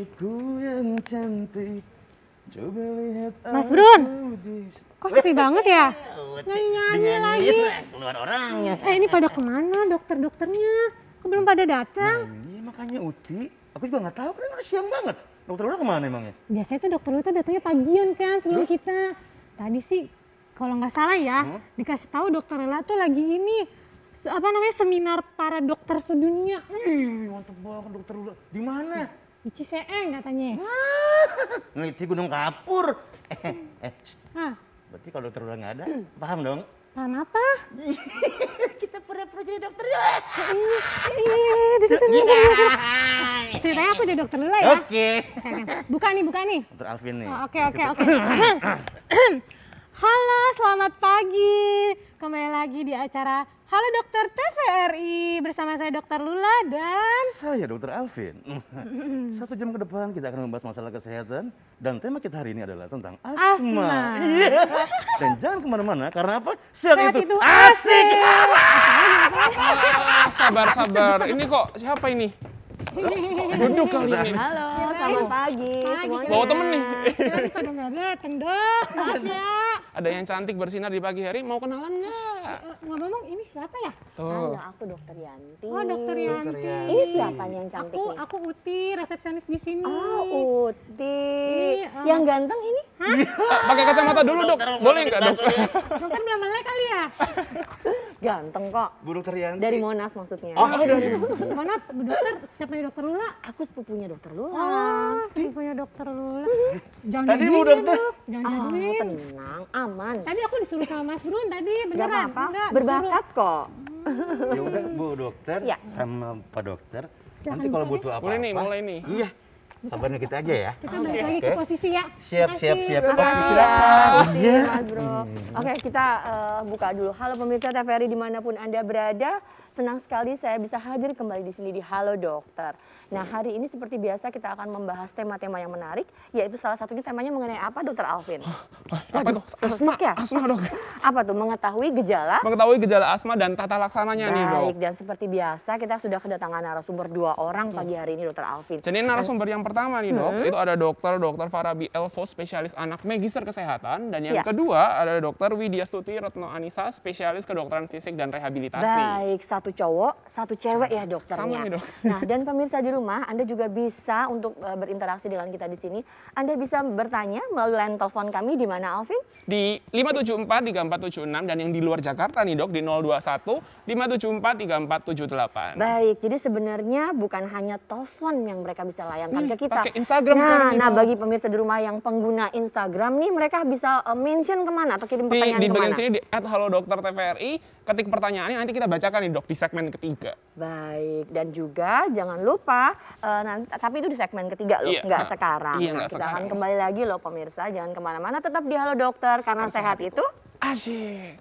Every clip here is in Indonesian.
Adikku yang cantik, coba lihat Mas Brun, di... kok sepi banget ya? Nyanyi-nyanyi lagi. Keluar orangnya. Ini pada kemana dokter-dokternya? Kok belum pada datang? Nah, iya makanya Uti, aku juga nggak tahu kan udah siang banget. Dokter Lula kemana emangnya? Biasanya tuh dokter Lula tuh datangnya pagian kan sebelum kita. Tadi sih kalau nggak salah ya, dikasih tahu dokter Lula tuh lagi ini seminar para dokter sedunia. Wih, mantep banget dokter Lula. Di mana? Di Ciseeng katanya. Neliti Gunung Kapur. Hah, Berarti kalau dokter Lula nggak ada, paham dong? paham apa? Kita pura-pura jadi dokter ya. Ceritanya aku jadi dokter Lula ya. Oke. Buka nih. Dokter Alvin nih. Oke. Halo, selamat pagi. Kembali lagi di acara Halo Dokter TVRI bersama saya Dokter Lula dan Saya Dokter Alvin. 1 jam ke depan kita akan membahas masalah kesehatan dan tema kita hari ini adalah tentang asma. Iya. Dan jangan kemana-mana karena apa? Sehat itu asik. Sabar. Ini kok siapa ini? Duduk kali ini. Halo, selamat pagi semuanya. Bawa temen nih. Tadi pada nggak dateng dok, maaf ya. Ada yang cantik bersinar di pagi hari, mau kenalan nggak? Ngomong ini siapa ya? Halo, aku Dokter Yanti. Oh Dokter Yanti. Ini siapa nih yang cantik nih? Aku Uti, resepsionis di sini. Oh, Uti. Iya. Yang ganteng ini? Pakai kacamata dulu dok, boleh nggak dok? Dokter belum melek kali ya? Ganteng kok. Bu Dokter Yanti. Dari Monas maksudnya. Oh dari. Mana Bu Dokter? Siapa yang Dokter Lula? Aku sepupunya Dokter Lula. Oh, sepupunya Dokter Lula. Jangan Tadi Bu jadiin, Dokter. Dok. Jangan Oh, jadiin. tenang, aman. Tadi aku disuruh sama Mas Brun tadi, Gak beneran? apa-apa, Enggak, berbakat kok. Ya udah Bu Dokter Ya. sama Pak Dokter. Silakan Nanti kalau buka butuh apa-apa. Mulai nih. Iya. Kabarnya kita aja ya. Kita balik lagi ke posisi ya. Siap. Terima kasih Silakan. ya, Uti, Iya. Mas Bro. Oke, kita buka dulu. Halo pemirsa TVRI dimanapun Anda berada. Senang sekali saya bisa hadir kembali di sini di Halo Dokter. Nah, hari ini seperti biasa kita akan membahas tema-tema yang menarik, yaitu salah satunya temanya mengenai apa, Dokter Alvin? Apa tuh? Asma, ya? asma dok. Apa tuh? Mengetahui gejala? Mengetahui gejala asma dan tata laksananya nih dok. Baik, dan seperti biasa kita sudah kedatangan narasumber 2 orang pagi hari ini, Dokter Alvin. Jadi narasumber yang pertama nih dok, itu ada Dokter Farabi Elvo, spesialis anak Magister Kesehatan. Dan yang kedua ada Dokter Widya Stuti Retno Anissa, spesialis kedokteran fisik dan rehabilitasi. Baik, satu cowok, satu cewek ya dokternya. Sama nih, Dok. Nah, dan pemirsa di rumah, Anda juga bisa untuk berinteraksi dengan kita di sini. Anda bisa bertanya melalui line telepon kami di mana, Alvin? Di 574-3476 dan yang di luar Jakarta nih dok di 021-574-3478. Baik, jadi sebenarnya bukan hanya telepon yang mereka bisa layangkan ke kita. Pakai Instagram sekarang nih, Nah, Dok. bagi pemirsa di rumah yang pengguna Instagram nih, mereka bisa mention kemana atau kirim pertanyaan Di kemana? bagian sini di @halodoktertvri, ketik pertanyaannya nanti kita bacakan nih dok di segmen ketiga. Baik, dan juga jangan lupa nanti, tapi itu di segmen ketiga loh, Iya. nggak sekarang. Iya, Nah, nggak kita akan sekarang. kembali lagi loh pemirsa, jangan kemana-mana, tetap di Halo Dokter karena sehat itu. Asyik.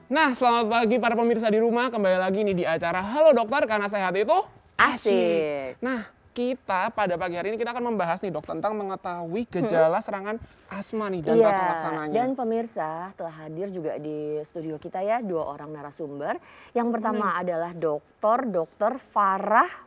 Nah, selamat pagi para pemirsa di rumah. Kembali lagi nih di acara Halo Dokter karena sehat itu Asik. Nah, kita pada pagi hari ini kita akan membahas nih dok tentang mengetahui gejala serangan asma nih dan tata laksananya. Dan pemirsa telah hadir juga di studio kita ya 2 orang narasumber. Yang pertama adalah Dokter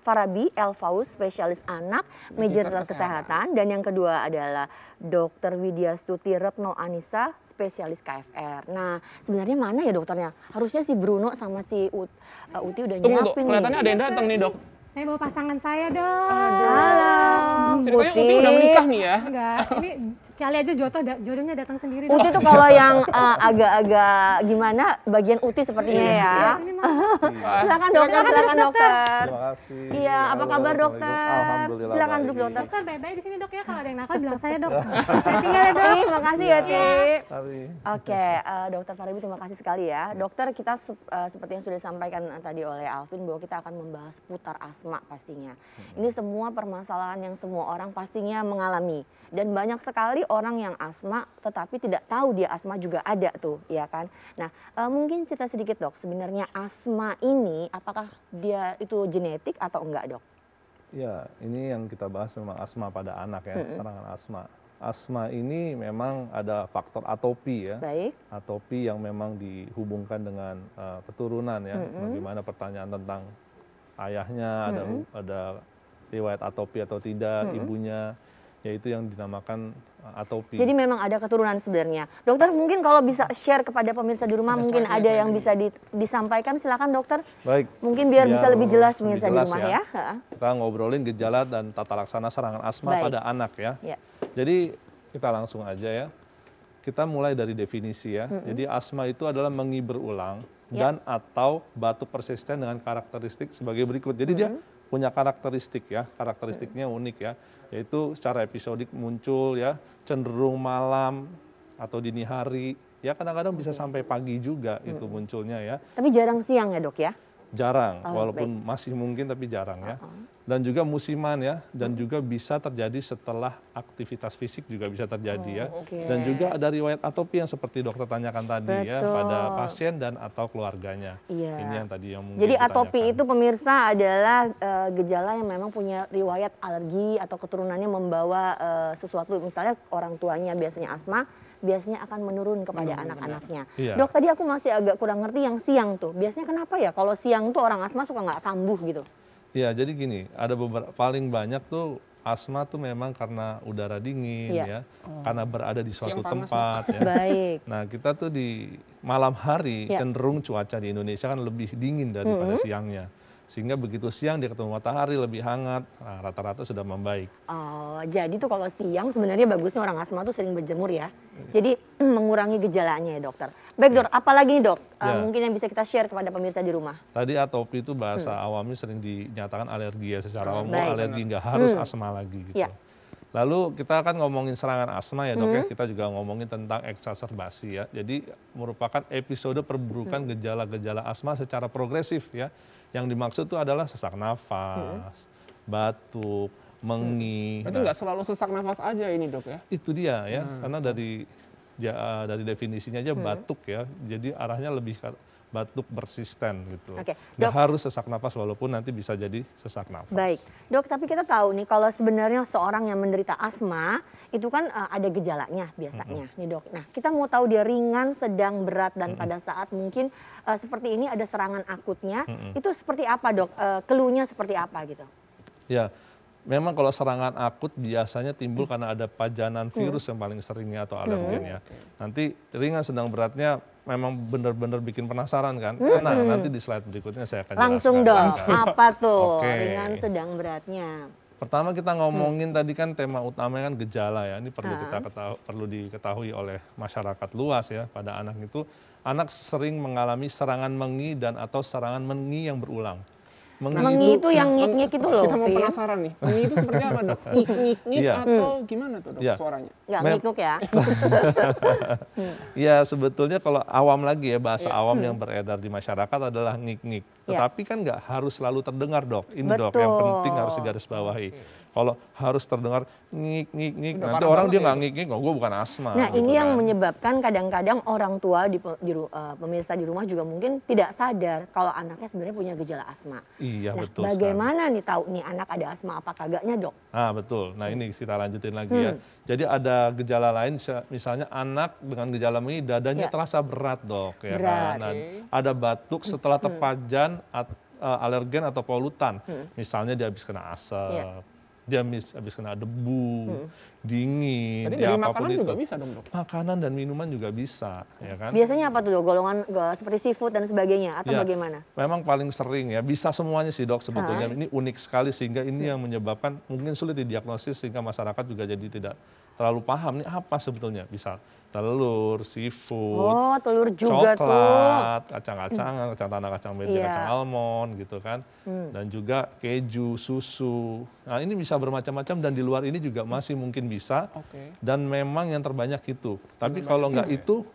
Farabi Elfaus, spesialis anak, Magister Kesehatan. Dan yang kedua adalah Dokter Widya Stuti Retno Anissa, spesialis KFR. Nah, sebenarnya mana ya dokternya? Harusnya si Bruno sama si Uti udah Tunggu dok, nyiapin kelihatannya nih. ada yang datang nih dok. Saya bawa pasangan saya dong. Halo, Ceritanya Uti udah menikah nih ya. Enggak, ini kali aja jodohnya datang sendiri. Uti dong. tuh kalau yang agak-agak gimana bagian Uti sepertinya ya. Sini, Mas. Silakan dokter, silakan dokter. Terima kasih. Iya, apa Halo, kabar Assalamualaikum. dokter? Alhamdulillah. Silakan baik. duduk dokter. Dokter baik-baik di sini dok ya, kalau ada yang nakal bilang saya dok. Saya tinggal ya dok. Terima kasih ya Ti. Mari. Oke, Dokter Farabi terima kasih sekali ya. Dokter, kita seperti yang sudah disampaikan tadi oleh Alvin bahwa kita akan membahas putar asma pastinya. Ini semua permasalahan yang semua orang pastinya mengalami. Dan banyak sekali orang yang asma tetapi tidak tahu dia asma juga ada tuh, ya kan. Nah, mungkin cerita sedikit dok, sebenarnya asma ini apakah dia itu genetik atau enggak dok? Ya, ini yang kita bahas memang asma pada anak ya, serangan asma. asma ini memang ada faktor atopi ya. Baik. Atopi yang memang dihubungkan dengan keturunan ya. Bagaimana pertanyaan tentang ayahnya, ada riwayat atopi atau tidak, ibunya, yaitu yang dinamakan atopi. Jadi memang ada keturunan sebenarnya. Dokter mungkin kalau bisa share kepada pemirsa di rumah, mungkin ada yang bisa disampaikan, silakan dokter. Baik. Mungkin biar bisa lebih jelas pemirsa di rumah ya. Kita ngobrolin gejala dan tata laksana serangan asma pada anak ya. Jadi kita langsung aja ya. Kita mulai dari definisi ya. Jadi asma itu adalah mengi berulang dan atau batuk persisten dengan karakteristik sebagai berikut. Jadi dia punya karakteristik ya, karakteristiknya unik ya. Yaitu secara episodik muncul ya, cenderung malam atau dini hari. Ya kadang-kadang bisa sampai pagi juga itu munculnya ya. Tapi jarang siang ya dok ya? Jarang, walaupun masih mungkin tapi jarang ya. Dan juga musiman ya, dan juga bisa terjadi setelah aktivitas fisik juga bisa terjadi ya. Dan juga ada riwayat atopi yang seperti dokter tanyakan tadi ya, pada pasien dan atau keluarganya. Ini yang tadi yang mungkin jadi atopi itu pemirsa adalah gejala yang memang punya riwayat alergi atau keturunannya membawa sesuatu, misalnya orang tuanya biasanya asma, biasanya akan menurun kepada anak-anaknya. Dok, tadi aku masih agak kurang ngerti yang siang tuh. Biasanya kenapa ya kalau siang tuh orang asma suka nggak kambuh gitu? Iya, jadi gini, ada beberapa, paling banyak tuh asma tuh memang karena udara dingin ya, karena berada di suatu tempat ya. Baik. Nah, kita tuh di malam hari cenderung cuaca di Indonesia kan lebih dingin daripada siangnya. Sehingga begitu siang dia ketemu matahari lebih hangat, nah, rata-rata sudah membaik. Oh, jadi tuh kalau siang sebenarnya bagusnya orang asma tuh sering berjemur ya. Jadi mengurangi gejalanya ya dokter. Baik dok, apalagi nih dok mungkin yang bisa kita share kepada pemirsa di rumah? Tadi atopi itu bahasa awamnya sering dinyatakan alergi ya, secara umum alergi nggak harus asma lagi gitu. Lalu kita akan ngomongin serangan asma ya dok ya, kita juga ngomongin tentang eksaserbasi ya. Jadi merupakan episode perburukan gejala-gejala asma secara progresif ya. Yang dimaksud itu adalah sesak nafas, batuk, mengi. Berarti nggak selalu sesak nafas aja ini dok ya? Itu dia ya, karena dari definisinya aja batuk ya, jadi arahnya lebih ke batuk persisten gitu. Nggak harus sesak nafas walaupun nanti bisa jadi sesak nafas. Baik, dok, tapi kita tahu nih kalau sebenarnya seorang yang menderita asma itu kan ada gejalanya biasanya nih dok. Nah, kita mau tahu dia ringan, sedang, berat, dan pada saat mungkin seperti ini ada serangan akutnya, itu seperti apa dok? Keluhnya seperti apa gitu? Ya, memang kalau serangan akut biasanya timbul karena ada pajanan virus yang paling seringnya atau alergen ya. Nanti ringan, sedang, beratnya memang benar-benar bikin penasaran kan? Nah, nanti di slide berikutnya saya akan langsung jelaskan. dong, apa tuh ringan, sedang, beratnya? Pertama kita ngomongin tadi kan tema utamanya kan gejala ya. Ini perlu diketahui oleh masyarakat luas ya. Pada anak itu, anak sering mengalami serangan mengi dan atau serangan mengi yang berulang. Mengi itu yang ngik-ngik itu loh. Kita mau penasaran nih, mengi itu seperti apa dok? Ngik-ngik atau gimana tuh dok suaranya? Nggak ngikuk ya? Iya, sebetulnya kalau awam lagi ya, bahasa awam yang beredar di masyarakat adalah ngik-ngik. Tetapi kan nggak harus selalu terdengar dok. Ini dok yang penting harus digarisbawahi. Kalau harus terdengar ngik-ngik, nanti orang dia nggak ngik-ngik, gue bukan asma. Nah ini yang menyebabkan kadang-kadang orang tua pemirsa di rumah juga mungkin tidak sadar kalau anaknya sebenarnya punya gejala asma. Iya, nah, betul. Bagaimana nih tahu nih anak ada asma apa kagaknya dok? Ah betul. Nah ini kita lanjutin lagi ya. Jadi ada gejala lain, misalnya anak dengan gejala mengi dadanya terasa berat dok, ya kan. Nah, ada batuk setelah terpajan alergen atau polutan, misalnya dia habis kena asap. Dia habis kena debu, dingin. Jadi dari makanan juga bisa dong dok? Makanan dan minuman juga bisa, ya kan. Biasanya apa tuh dok? Golongan seperti seafood dan sebagainya atau bagaimana? Memang paling sering ya, bisa semuanya sih dok sebetulnya. Ini unik sekali sehingga ini yang menyebabkan mungkin sulit didiagnosis sehingga masyarakat juga jadi tidak terlalu paham nih apa sebetulnya. Bisa telur, seafood, telur juga coklat, kacang-kacangan, kacang tanah, kacang merah, kacang almond gitu kan. Dan juga keju, susu. Nah ini bisa bermacam-macam dan di luar ini juga masih mungkin bisa. Dan memang yang terbanyak itu. Tapi kalau nggak itu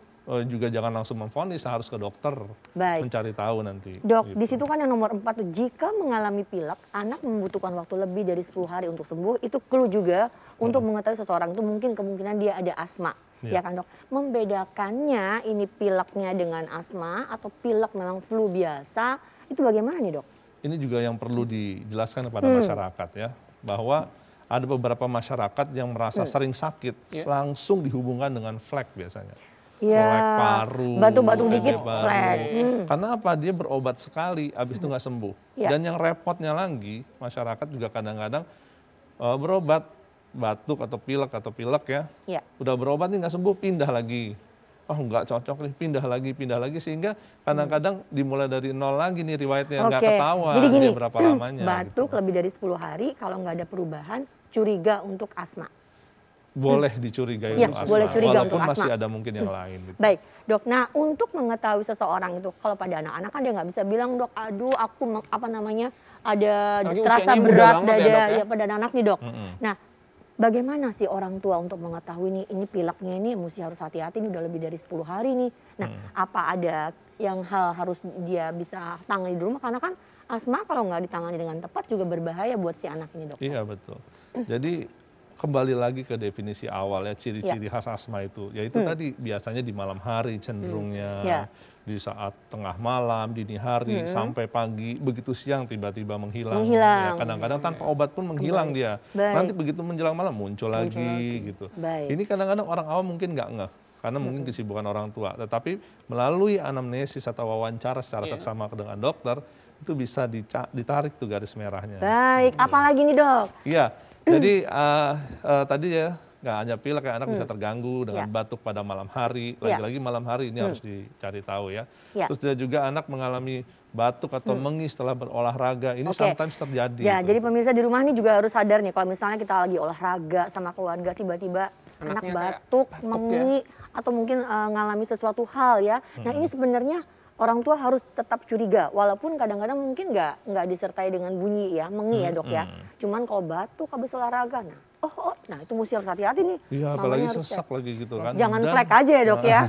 juga jangan langsung memvonis, harus ke dokter mencari tahu nanti. Dok, gitu. Di situ kan yang nomor 4 tuh, jika mengalami pilek, anak membutuhkan waktu lebih dari 10 hari untuk sembuh, itu clue juga untuk mengetahui seseorang itu mungkin kemungkinan dia ada asma. Ya kan dok, membedakannya ini pileknya dengan asma atau pilek memang flu biasa, itu bagaimana nih dok? Ini juga yang perlu dijelaskan kepada masyarakat ya, bahwa ada beberapa masyarakat yang merasa sering sakit, langsung dihubungkan dengan flek biasanya. Flek paru, batuk-batuk dikit, paru. flek. Karena apa? Dia berobat sekali, habis itu nggak sembuh. Dan yang repotnya lagi, masyarakat juga kadang-kadang berobat batuk atau pilek ya. Udah berobat nih nggak sembuh, pindah lagi. Oh nggak cocok nih, pindah lagi sehingga kadang-kadang dimulai dari nol lagi nih riwayatnya, nggak ketahuan. Jadi gini, berapa lamanya. batuk lebih dari 10 hari, kalau nggak ada perubahan, curiga untuk asma. Boleh dicurigai untuk asma, boleh curiga walaupun untuk masih asma. ada mungkin yang lain. Gitu. Baik, Dok. Nah, untuk mengetahui seseorang itu, kalau pada anak-anak kan dia nggak bisa bilang, Dok, aduh aku ada terasa berat dada ya pada anak-anak nih, Dok. Nah, bagaimana sih orang tua untuk mengetahui nih, ini pileknya ini mesti harus hati-hati, ini udah lebih dari 10 hari nih. Nah, apa ada yang harus dia bisa tangani di rumah? Karena kan asma kalau nggak ditangani dengan tepat juga berbahaya buat si anak ini, Dok. Iya, betul. Jadi kembali lagi ke definisi awal ya, ciri-ciri khas asma itu. Yaitu tadi biasanya di malam hari cenderungnya, di saat tengah malam, dini hari, sampai pagi, begitu siang tiba-tiba menghilang. Ya, kadang-kadang tanpa obat pun menghilang dia. Nanti begitu menjelang malam muncul lagi gitu. Ini kadang-kadang orang awam mungkin nggak ngeh. Karena mungkin kesibukan orang tua. Tetapi melalui anamnesis atau wawancara secara seksama dengan dokter, itu bisa ditarik tuh garis merahnya. Baik, apalagi nih, Dok? Iya. Jadi tadi ya nggak hanya pilek, kayak anak bisa terganggu dengan batuk pada malam hari. Lagi-lagi malam hari ini harus dicari tahu ya. Terus dia juga anak mengalami batuk atau mengi setelah berolahraga. Ini sometimes terjadi. Ya, jadi pemirsa di rumah ini juga harus sadar nih, kalau misalnya kita lagi olahraga sama keluarga, tiba-tiba anak batuk, mengi, atau mungkin ngalami sesuatu hal ya. Nah, ini sebenarnya orang tua harus tetap curiga, walaupun kadang-kadang mungkin nggak disertai dengan bunyi ya, mengi ya, Dok ya. Cuman kalau batuk habis olahraga, nah itu mesti harus hati-hati nih. Iya, apalagi sesak lagi gitu kan. Jangan flek aja ya, Dok ya.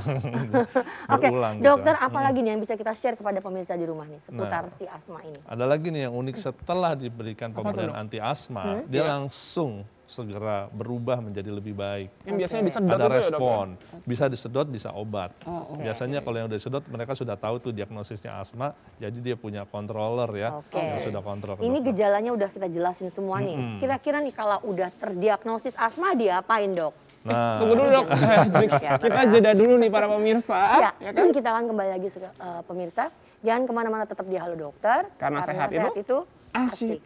Oke, dokter, gitu. apalagi nih yang bisa kita share kepada pemirsa di rumah nih seputar si asma ini? Ada lagi nih yang unik, setelah diberikan pemberian anti asma, dia langsung segera berubah menjadi lebih baik. Yang biasanya disedot ada itu ya, Dok, respon, ya? bisa disedot, bisa obat. Biasanya kalau yang udah disedot mereka sudah tahu tuh diagnosisnya asma, jadi dia punya controller ya, yang sudah kontrol. Ini gejalanya udah kita jelasin semua nih. Kira-kira nih kalau udah terdiagnosis asma diapain, Dok? Nah, tunggu dulu, Dok. Kita jeda dulu nih para pemirsa. Ya kan? Kita akan kembali lagi pemirsa. Jangan kemana-mana, tetap di Halo Dokter. Karena sehat itu asik.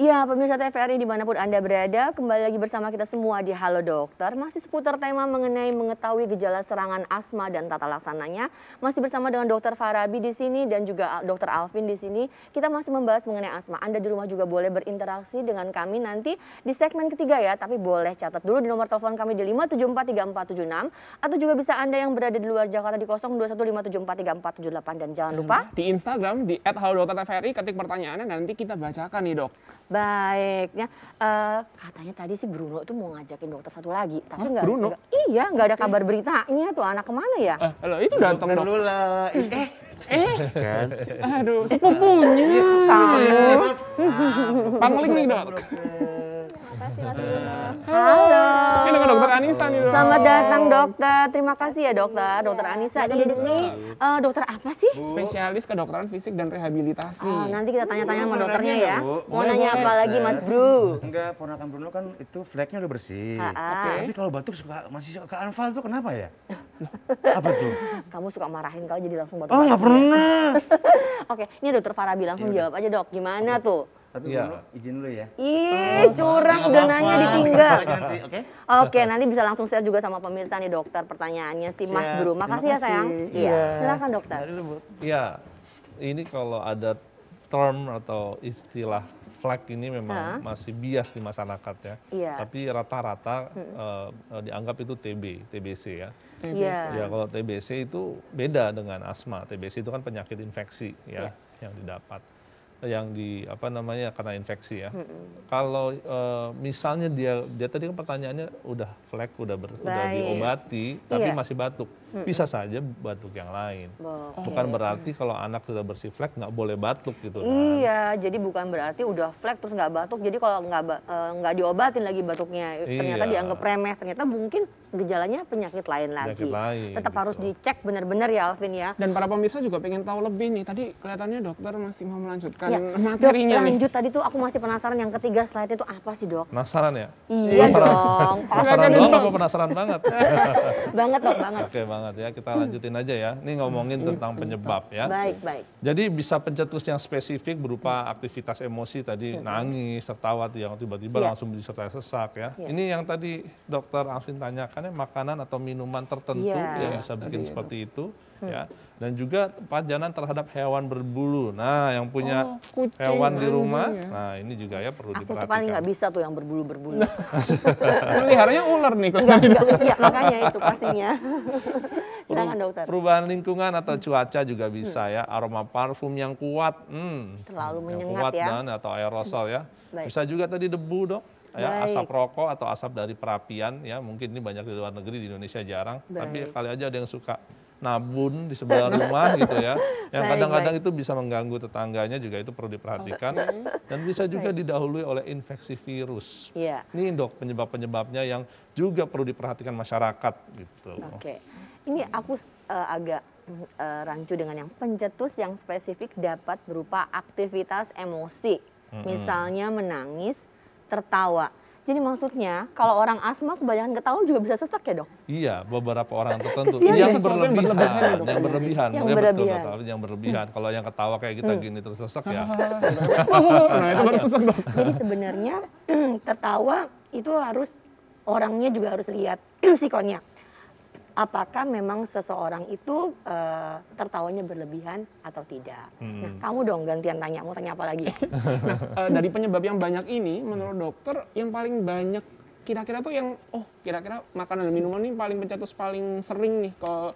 Ya, pemirsa TVRI dimanapun Anda berada, kembali lagi bersama kita semua di Halo Dokter. Masih seputar tema mengenai mengetahui gejala serangan asma dan tata laksananya. Masih bersama dengan Dokter Farabi di sini dan juga Dokter Alvin di sini. Kita masih membahas mengenai asma. Anda di rumah juga boleh berinteraksi dengan kami nanti di segmen ketiga ya. Tapi boleh catat dulu di nomor telepon kami di 5743476. Atau juga bisa Anda yang berada di luar Jakarta di 0215743478. Dan jangan lupa di Instagram di @halodoktertvri, ketik pertanyaannya nanti kita bacakan nih, Dok. Baik, ya. Katanya tadi si Bruno tuh mau ngajakin dokter satu lagi, tapi Bruno? Iya, nggak ada kabar beritanya tuh, anak kemana ya? Halo, itu datang, Dok. Lula. Kan? Aduh, sepupunya. Pangling nih, Dok. Halo. Ini dengan Dokter Anissa nih, Dok. Selamat datang, Dokter. Terima kasih ya, Dokter Anissa. Ini dokter apa sih? Spesialis kedokteran fisik dan rehabilitasi. Nanti kita tanya-tanya sama dokternya ya. Bu. Mau nanya apa lagi, Mas Bro? Enggak, ponakan Bruno kan itu fleknya udah bersih. Oke. Tapi kalau batuk masih suka anfal tuh kenapa ya? Apa tuh? Kamu suka marahin kalau jadi langsung batuk. Oh, nggak pernah. Oke, ini Dokter Farabi langsung jawab aja, Dok. Gimana tuh? Tapi Bruno izin dulu ya. Ih, curang udah nanya ditinggal. Oke. Oke, nanti bisa langsung share juga sama pemirsa nih, Dokter, pertanyaannya si Mas Bro. Makasih ya, sayang. Iya, silakan, Dokter. Iya, ini kalau ada term atau istilah flek ini memang masih bias di masyarakat ya. Iya. Tapi rata-rata dianggap itu TBC ya. Iya. Ya, kalau TBC itu beda dengan asma. TBC itu kan penyakit infeksi ya yang didapat, yang karena infeksi ya. Kalau misalnya dia tadi kan pertanyaannya udah flek, udah diobati, tapi masih batuk. bisa saja batuk yang lain. Bukan berarti kalau anak sudah bersih flek nggak boleh batuk gitu kan. Iya, jadi bukan berarti udah flek terus nggak batuk, jadi kalau nggak diobatin lagi batuknya, ternyata dianggap remeh, ternyata mungkin gejalanya penyakit lain lagi. Tetap harus dicek benar-benar ya Alvin ya. Dan para pemirsa juga pengen tahu lebih nih, tadi kelihatannya dokter masih mau melanjutkan materinya nih. Lanjut, tadi tuh aku masih penasaran yang ketiga slide itu apa sih dok? Penasaran ya? Iya dong. Penasaran doang apa penasaran banget? Banget dok, banget. Oke banget ya, kita lanjutin aja ya. Ini ngomongin tentang penyebab ya. Baik. Jadi bisa pencetus yang spesifik berupa aktivitas emosi tadi, nangis, tertawa yang tiba-tiba langsung disertai sesak ya. Ini yang tadi dokter Alvin tanyakan ya, makanan atau minuman tertentu yang bisa bikin seperti itu ya. Dan juga pajanan terhadap hewan berbulu. Nah, yang punya hewan di rumah, nah ini juga ya perlu diperhatikan. Aku paling nggak bisa tuh yang berbulu-berbulu. Meliharanya ular nih. Iya, makanya itu pastinya. Silakan dokter. Perubahan lingkungan atau cuaca juga bisa ya. Aroma parfum yang kuat, terlalu menyengat kuat ya. Dan atau aerosol ya. Bisa juga tadi debu dok. Ya, asap rokok atau asap dari perapian ya, mungkin ini banyak di luar negeri, di Indonesia jarang. Tapi kali aja ada yang suka nabun di sebelah rumah gitu ya, yang kadang-kadang itu bisa mengganggu tetangganya, juga itu perlu diperhatikan. Dan bisa juga didahului oleh infeksi virus. Ini dok penyebab-penyebabnya yang juga perlu diperhatikan masyarakat gitu. Ini aku agak rancu dengan yang pencetus yang spesifik dapat berupa aktivitas emosi, misalnya menangis, tertawa. Jadi maksudnya kalau orang asma kebanyakan ketawa juga bisa sesak ya dok? Iya, beberapa orang tertentu. Yang berlebihan. Yang berlebihan. Kalau yang ketawa kayak kita gini terus sesak ya. Nah itu baru sesak dok. Jadi sebenarnya tertawa itu harus, orangnya juga harus lihat psikonya. Apakah memang seseorang itu tertawanya berlebihan atau tidak? Nah, kamu dong gantian tanya, mau tanya apa lagi? Dari penyebab yang banyak ini, menurut dokter yang paling banyak kira-kira tuh yang, kira-kira makanan dan minuman ini paling pencetus paling sering nih kalau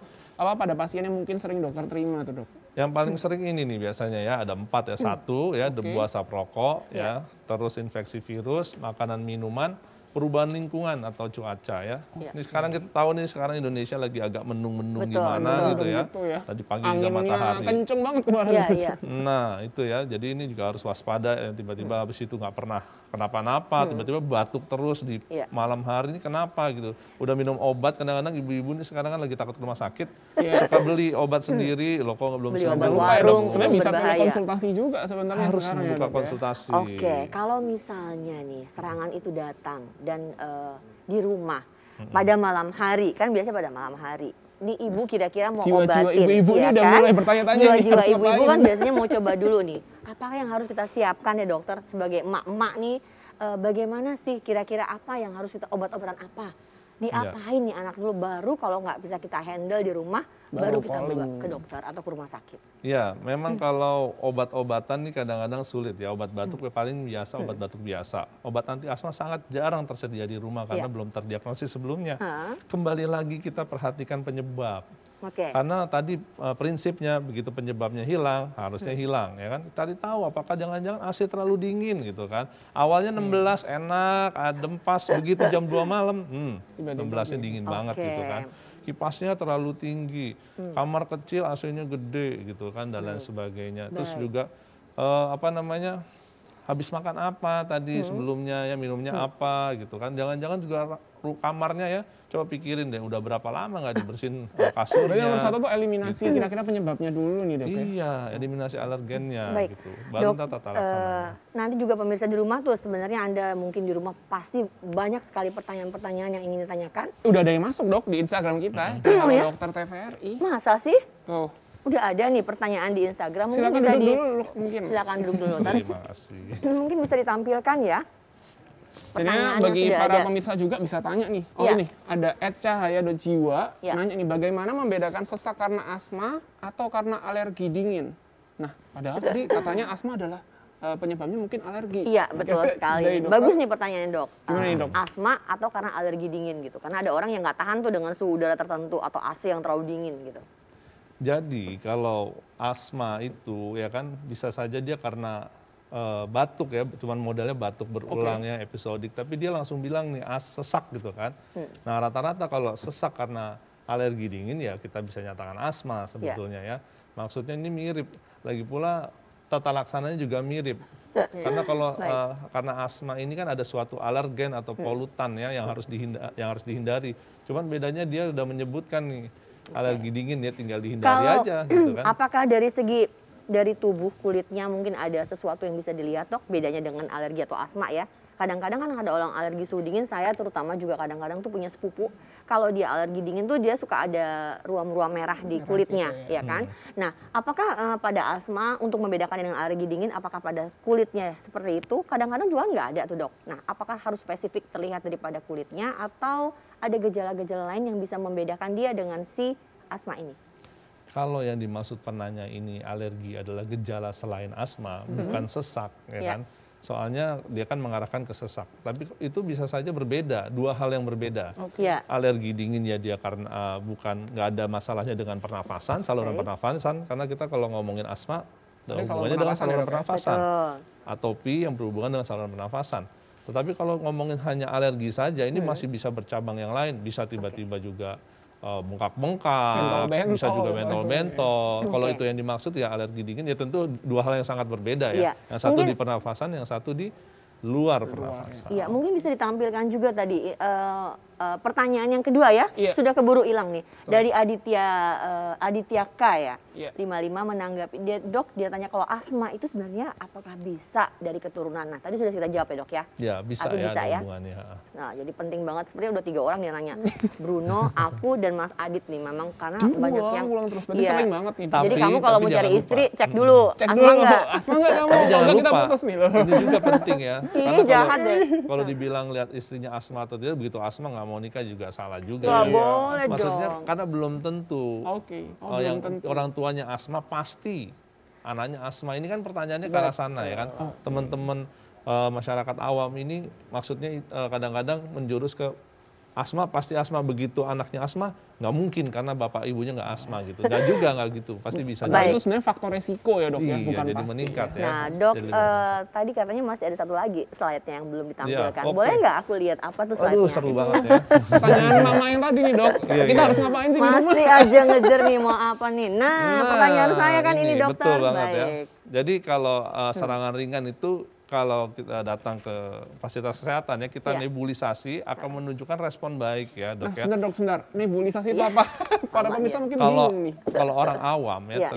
pada pasien yang mungkin sering dokter terima tuh dok? Yang paling sering ini nih biasanya ya, ada 4 ya. 1 ya debu asap rokok ya, terus infeksi virus, makanan minuman, perubahan lingkungan atau cuaca ya. Ini sekarang kita tahu nih, sekarang Indonesia lagi agak mendung-mendung gimana gitu ya. Tadi pagi juga matahari. Kenceng banget kemarin. Nah itu ya, jadi ini juga harus waspada ya, tiba-tiba habis itu nggak pernah kenapa-napa, tiba-tiba batuk terus di malam hari, ini kenapa gitu. Udah minum obat, kadang-kadang ibu-ibu ini sekarang kan lagi takut ke rumah sakit, suka beli obat sendiri, loh kok belum beli obat warung, sebenarnya bisa konsultasi juga sebenarnya. Harus membuka konsultasi. Kalau misalnya nih serangan itu datang dan di rumah pada malam hari, kan biasanya pada malam hari. Ini ibu kira-kira mau obatin. Ibu-ibu ini udah mulai bertanya-tanya. Jiwa ibu-ibu kan biasanya mau coba dulu nih. Apakah yang harus kita siapkan ya dokter sebagai emak-emak nih? Bagaimana sih kira-kira apa yang harus kita, obat-obatan apa? Diapain nih anak dulu, baru kalau nggak bisa kita handle di rumah, baru kita bawa ke dokter atau ke rumah sakit. Ya, memang kalau obat-obatan nih kadang-kadang sulit ya. Obat batuk paling biasa, obat batuk biasa. Obat anti asma sangat jarang tersedia di rumah karena belum terdiagnosis sebelumnya. Kembali lagi kita perhatikan penyebab. Karena tadi prinsipnya begitu penyebabnya hilang, harusnya hilang ya kan. Tadi tahu apakah jangan-jangan AC terlalu dingin gitu kan. Awalnya 16 enak, adem pas, begitu jam 2 malam, 16-nya dingin banget gitu kan. Kipasnya terlalu tinggi, kamar kecil AC-nya gede gitu kan, dan lain sebagainya. Terus juga habis makan apa tadi sebelumnya ya, minumnya apa gitu kan. Jangan-jangan juga kamarnya ya, coba pikirin deh udah berapa lama nggak dibersihin kasurnya. Berarti nomor 1 tuh eliminasi kira-kira penyebabnya dulu nih dok. Iya, eliminasi alergennya gitu. Baru tata laksana. Nanti juga pemirsa di rumah tuh sebenarnya Anda mungkin di rumah pasti banyak sekali pertanyaan-pertanyaan yang ingin ditanyakan. Udah ada yang masuk dok di Instagram kita, Dokter TVRI. Masa sih? Tuh. Udah ada nih pertanyaan di Instagram. Silakan duduk dulu mungkin. Silakan duduk dulu. Terima kasih. Mungkin bisa ditampilkan ya. Jadi bagi para pemirsa juga bisa tanya nih. Ini ada @cahaya.jiwa nanya nih, bagaimana membedakan sesak karena asma atau karena alergi dingin? Nah, padahal tadi katanya asma adalah penyebabnya mungkin alergi. Iya, betul sekali. Bagus nih pertanyaannya dok. Gimana nih dok? Asma atau karena alergi dingin gitu. Karena ada orang yang nggak tahan tuh dengan suhu udara tertentu atau AC yang terlalu dingin gitu. Jadi kalau asma itu ya kan bisa saja dia karena batuk ya, cuman modelnya batuk berulangnya episodik, tapi dia langsung bilang nih sesak gitu kan. Nah rata-rata kalau sesak karena alergi dingin ya kita bisa nyatakan asma sebetulnya ya. Maksudnya ini mirip. Lagi pula tata laksananya juga mirip. Karena kalau karena asma ini kan ada suatu alergen atau polutan ya yang harus dihindari. Cuman bedanya dia udah menyebutkan nih alergi dingin ya tinggal dihindari aja gitu kan. Apakah dari tubuh kulitnya mungkin ada sesuatu yang bisa dilihat dok bedanya dengan alergi atau asma ya? Kadang-kadang kan ada orang alergi suhu dingin, saya terutama juga kadang-kadang tuh punya sepupu. Kalau dia alergi dingin tuh dia suka ada ruam-ruam merah di kulitnya, gitu ya kan? Nah, apakah pada asma untuk membedakan dengan alergi dingin, apakah pada kulitnya seperti itu? Kadang-kadang juga nggak ada tuh dok. Nah, apakah harus spesifik terlihat daripada kulitnya atau ada gejala-gejala lain yang bisa membedakan dia dengan si asma ini? Kalau yang dimaksud penanya ini alergi adalah gejala selain asma, bukan sesak, ya kan? Soalnya dia kan mengarahkan ke sesak, tapi itu bisa saja berbeda, dua hal yang berbeda. Alergi dingin ya dia karena bukan nggak ada masalahnya dengan pernafasan, saluran pernafasan, karena kita kalau ngomongin asma hubungannya dengan saluran pernafasan. Atopi yang berhubungan dengan saluran pernafasan. Tetapi kalau ngomongin hanya alergi saja, ini masih bisa bercabang yang lain, bisa tiba-tiba juga bengkak-bengkak, bisa juga bentol-bentol. Kalau itu yang dimaksud ya alergi dingin ya tentu dua hal yang sangat berbeda ya. Yang satu di pernafasan, yang satu di luar pernafasan. Iya, mungkin bisa ditampilkan juga tadi pertanyaan yang kedua ya, sudah keburu hilang nih. Dari Aditya K ya, 55 menanggapi, dia tanya kalau asma itu sebenarnya apakah bisa dari keturunan? Nah tadi sudah kita jawab ya dok ya? Ya bisa ya, hubungannya. Nah jadi penting banget, sebenarnya udah 3 orang yang nanya. Bruno, aku dan Mas Adit nih, memang karena banyak yang terus, sering banget nih. Jadi kamu kalau mau cari istri, cek dulu, asma nggak? Asma nggak kamu? Jangan lupa, kita putus nih loh. ini juga penting ya. Ini jahat deh. Kalau dibilang lihat istrinya asma atau tidak, begitu asma nggak mau nikah juga salah juga. Gak boleh Maksudnya dong. karena belum tentu. Belum tentu. Orang tuanya asma pasti anaknya asma. Ini kan pertanyaannya ke arah sana ya kan. Teman-teman masyarakat awam ini maksudnya kadang-kadang menjurus ke asma, pasti asma, begitu anaknya asma nggak mungkin karena bapak ibunya nggak asma gitu. Nggak juga, nggak gitu, pasti bisa. Itu sebenarnya faktor resiko ya dok ya, bukan jadi pasti. meningkat ya. Nah dok, tadi katanya masih ada satu lagi slide-nya yang belum ditampilkan. Boleh nggak aku lihat apa tuh slide-nya? Aduh seru banget ya. Pertanyaan mama yang tadi nih dok, kita harus ngapain sih di rumah? Masih aja ngejar nih mau apa nih. Nah pertanyaan saya kan ini dokter. Betul banget ya. Jadi kalau serangan ringan itu kalau kita datang ke fasilitas kesehatan ya, kita nebulisasi akan menunjukkan respon baik ya dok ya. Sebentar, nebulisasi itu apa? Para pemirsa mungkin bingung nih. Kalau orang awam ya,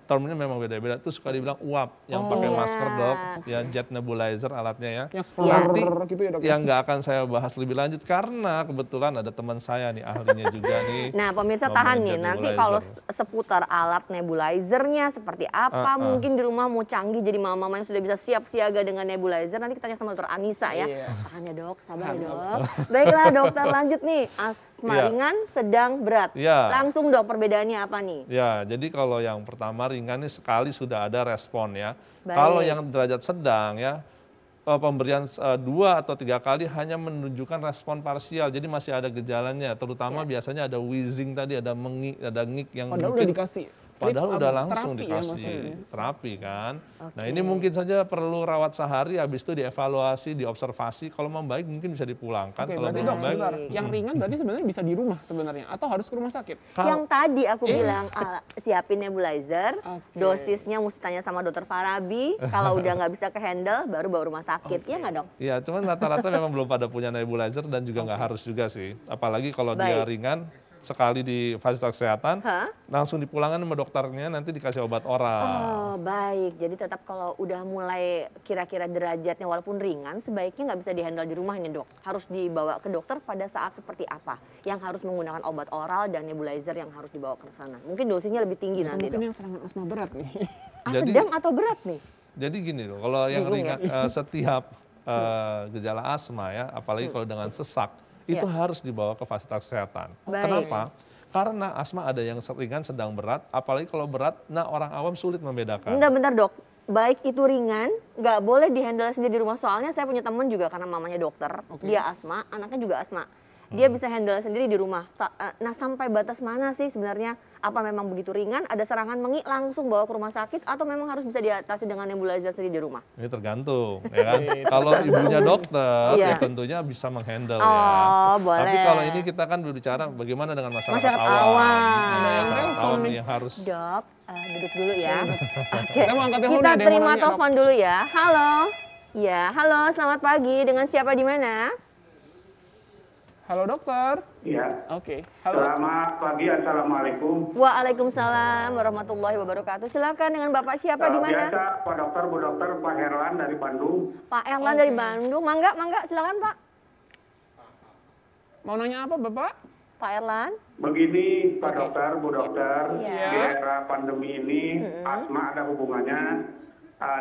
termnya memang beda-beda, tuh suka dibilang uap, yang pakai masker dok, ya jet nebulizer alatnya ya. Nanti gitu ya, dok, yang nggak akan saya bahas lebih lanjut karena kebetulan ada teman saya nih ahlinya juga nih. Nah pemirsa tahan nih, nanti kalau seputar alat nebulizernya seperti apa, mungkin di rumah mau canggih jadi mama-mama yang sudah bisa siap siaga dengan nebulizer, nanti kita tanya sama dokter Anissa ya. Tahan ya dok, sabar ya dok. Baiklah dokter, lanjut nih, asma ringan, sedang, berat. Langsung dok, perbedaannya apa nih? Ya, jadi kalau yang pertama ringan ini sekali sudah ada respon ya. Kalau yang derajat sedang ya, pemberian 2 atau 3 kali hanya menunjukkan respon parsial, jadi masih ada gejalanya, terutama biasanya ada wheezing tadi, ada mengik, ada ngik yang padahal udah dikasih. Padahal udah langsung dikasih terapi kan. Nah ini mungkin saja perlu rawat sehari, habis itu dievaluasi, diobservasi. Kalau membaik mungkin bisa dipulangkan. Kalau berarti belum dok, membaik, yang ringan berarti sebenarnya bisa di rumah sebenarnya, atau harus ke rumah sakit? Yang tadi aku bilang siapin nebulizer, dosisnya mesti tanya sama dokter Farabi. Kalau udah nggak bisa ke handle, baru bawa rumah sakit, ya nggak dok? Iya, cuman rata-rata memang belum pada punya nebulizer dan juga nggak harus juga sih. Apalagi kalau dia ringan, sekali di fasilitas kesehatan, langsung dipulangkan sama dokternya, nanti dikasih obat oral. Oh baik, jadi tetap kalau udah mulai kira-kira derajatnya walaupun ringan, sebaiknya nggak bisa dihandle di rumah ini dok. Harus dibawa ke dokter pada saat seperti apa? Yang harus menggunakan obat oral dan nebulizer yang harus dibawa ke sana. Mungkin dosisnya lebih tinggi nanti dok. Mungkin yang serangan asma berat nih. Sedang atau berat nih? Jadi gini loh, kalau yang ringan, setiap gejala asma ya, apalagi kalau dengan sesak, itu harus dibawa ke fasilitas kesehatan. Kenapa? Karena asma ada yang ringan, sedang, berat. Apalagi kalau berat, nah orang awam sulit membedakan. Bentar dok, baik itu ringan, nggak boleh dihandle sendiri di rumah. Soalnya saya punya teman juga karena mamanya dokter, dia asma, anaknya juga asma. dia bisa handle sendiri di rumah. Nah, sampai batas mana sih sebenarnya? Apa memang begitu ringan, ada serangan mengi langsung bawa ke rumah sakit, atau memang harus bisa diatasi dengan nebulizer sendiri di rumah? Ini tergantung, ya kan? Kalau ibunya dokter, ya tentunya bisa menghandle ya. Boleh. Tapi kalau ini kita kan berbicara bagaimana dengan masyarakat awam. Masyarakat awam yang harus. Dok, duduk dulu ya. Oke, kita terima telepon dulu ya. Halo. Ya, halo, selamat pagi. Dengan siapa di mana? Halo dokter. Iya. Oke. Halo. Selamat pagi, assalamualaikum. Waalaikumsalam warahmatullahi wabarakatuh. Silakan, dengan Bapak siapa di mana? Biasa, Pak Dokter, Bu Dokter, Pak Herlan dari Bandung. Pak Erlan dari Bandung. Mangga, silakan Pak. Mau nanya apa Bapak? Pak Erlan. Begini, Pak Dokter, Bu Dokter, Iya. di era pandemi ini, asma ada hubungannya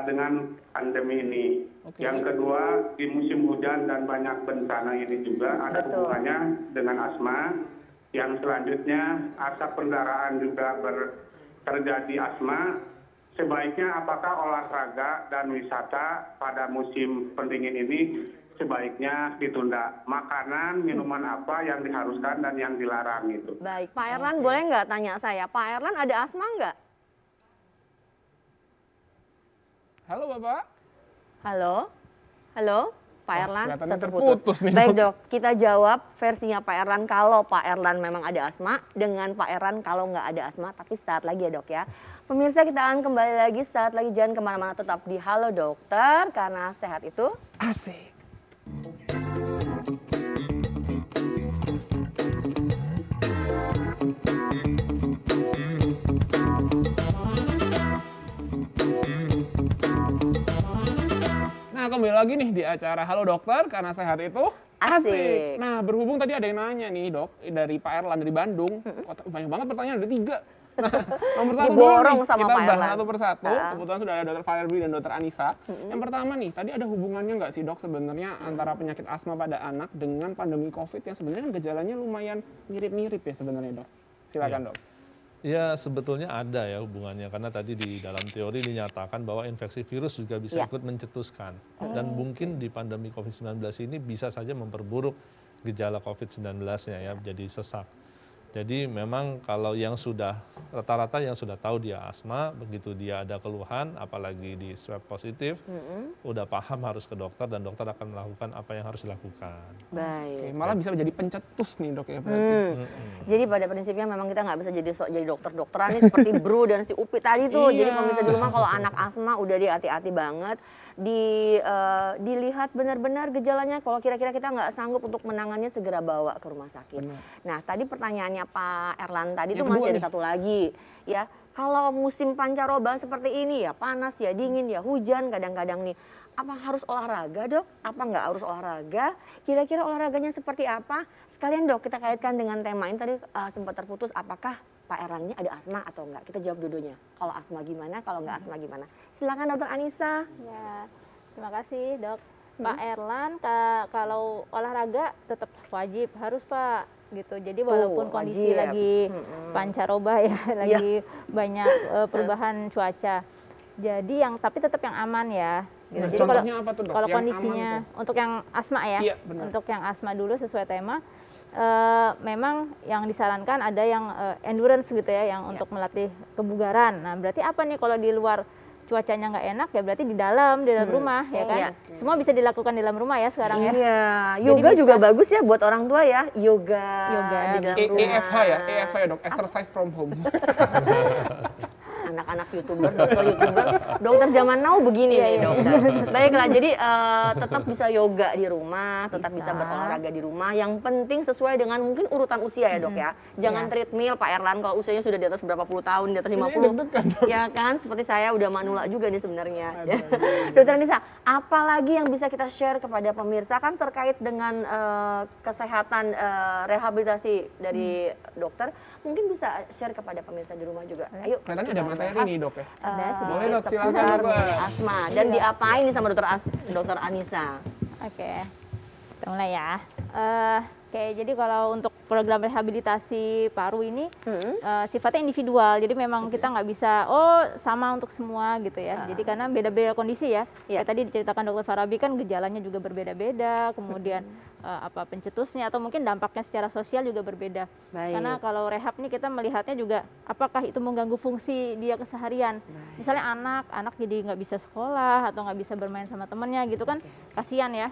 dengan pandemi ini. Yang kedua, di musim hujan dan banyak bencana ini juga ada hubungannya dengan asma. Yang selanjutnya, asap kendaraan juga terjadi asma. Sebaiknya apakah olahraga dan wisata pada musim pendingin ini sebaiknya ditunda? Makanan, minuman apa yang diharuskan dan yang dilarang itu? Baik, Pak Erlan boleh nggak tanya saya, Pak Erlan ada asma nggak? Halo Bapak. Halo, Pak Erlan terputus nih. Baik dok, kita jawab versinya Pak Erlan kalau Pak Erlan memang ada asma, dengan Pak Erlan kalau nggak ada asma, tapi saat lagi ya dok ya. Pemirsa, kita akan kembali lagi saat lagi, jangan kemana-mana, tetap di Halo Dokter, karena sehat itu asik. Nah, kembali lagi nih di acara Halo Dokter, karena sehat itu asik. Nah, berhubung tadi ada yang nanya nih dok, dari Pak Erlan dari Bandung. Banyak banget pertanyaan, ada 3. Nah, nomor 1 diborong dulu nih, sama kita Pak bahas Erlan. satu persatu. Kebetulan sudah ada Dokter Farbri dan Dokter Anissa. Yang pertama nih, tadi ada hubungannya nggak sih dok sebenarnya antara penyakit asma pada anak dengan pandemi COVID yang sebenarnya kan gejalanya lumayan mirip-mirip ya sebenarnya dok? Silakan dok. Ya sebetulnya ada ya hubungannya, karena tadi di dalam teori dinyatakan bahwa infeksi virus juga bisa ikut mencetuskan. Dan mungkin di pandemi COVID-19 ini bisa saja memperburuk gejala COVID-19-nya ya, jadi sesak. Jadi memang kalau yang sudah, rata-rata yang sudah tahu dia asma, begitu dia ada keluhan, apalagi di swab positif, udah paham harus ke dokter dan dokter akan melakukan apa yang harus dilakukan. Baik. Oke, malah bisa menjadi pencetus nih dok ya berarti. Jadi pada prinsipnya memang kita nggak bisa jadi dokter-dokteran nih seperti Bro dan si Upi tadi tuh. Jadi pemirsa di rumah kalau anak asma udah hati-hati banget. Dilihat benar-benar gejalanya, kalau kira-kira kita nggak sanggup untuk menangannya, segera bawa ke rumah sakit. Nah tadi pertanyaannya Pak Erlan tadi tuh masih ada satu lagi ya, kalau musim pancaroba seperti ini ya, panas ya, dingin ya, hujan kadang-kadang nih, apa harus olahraga dok? Apa nggak harus olahraga? Kira-kira olahraganya seperti apa? Sekalian dok, kita kaitkan dengan tema ini tadi sempat terputus, apakah Pak Erlannya ada asma atau enggak? Kita jawab dua-duanya. Kalau asma gimana, kalau nggak asma gimana? Silakan Dokter Anissa. Ya, terima kasih dok. Pak Erlan, kalau olahraga tetap wajib, harus Pak. Gitu. Jadi walaupun kondisi lagi pancaroba ya, lagi banyak perubahan cuaca. Jadi tapi tetap yang aman ya. Gitu. Nah, jadi contohnya apa tuh dok? Kalau yang kondisinya untuk yang asma ya, iya, untuk yang asma dulu sesuai tema. Memang yang disarankan ada yang endurance gitu ya, yang untuk melatih kebugaran. Nah berarti apa nih kalau di luar cuacanya nggak enak, ya berarti di dalam rumah ya kan. Semua bisa dilakukan di dalam rumah ya sekarang ya. Iya, yoga juga bagus ya buat orang tua ya. Yoga di dalam rumah. EFH ya dok, exercise from home. Anak-anak YouTuber, dokter zaman now begini nih dokter. Baiklah, jadi tetap bisa yoga di rumah, tetap bisa berolahraga di rumah. Yang penting sesuai dengan mungkin urutan usia ya dok ya. Jangan treadmill Pak Erlan kalau usianya sudah di atas berapa puluh tahun, di atas 50. Ya kan, seperti saya udah manula juga nih sebenarnya. Dokter Anissa, apalagi yang bisa kita share kepada pemirsa kan terkait dengan kesehatan rehabilitasi dari dokter, mungkin bisa share kepada pemirsa di rumah juga. Ayo. Kelihatannya ada materi nih dok ya. Boleh dok, silakan asma dan diapain nih sama dokter Anissa? Oke, kita mulai ya. Oke, jadi kalau untuk program rehabilitasi paru ini sifatnya individual, jadi memang kita nggak bisa sama untuk semua gitu ya. Jadi karena beda-beda kondisi ya. Kayak tadi diceritakan Dokter Farabi kan gejalanya juga berbeda-beda, kemudian pencetusnya, atau mungkin dampaknya secara sosial juga berbeda. Karena kalau rehab nih kita melihatnya juga apakah itu mengganggu fungsi dia keseharian. Misalnya anak jadi nggak bisa sekolah atau nggak bisa bermain sama temennya gitu kan, kasihan ya.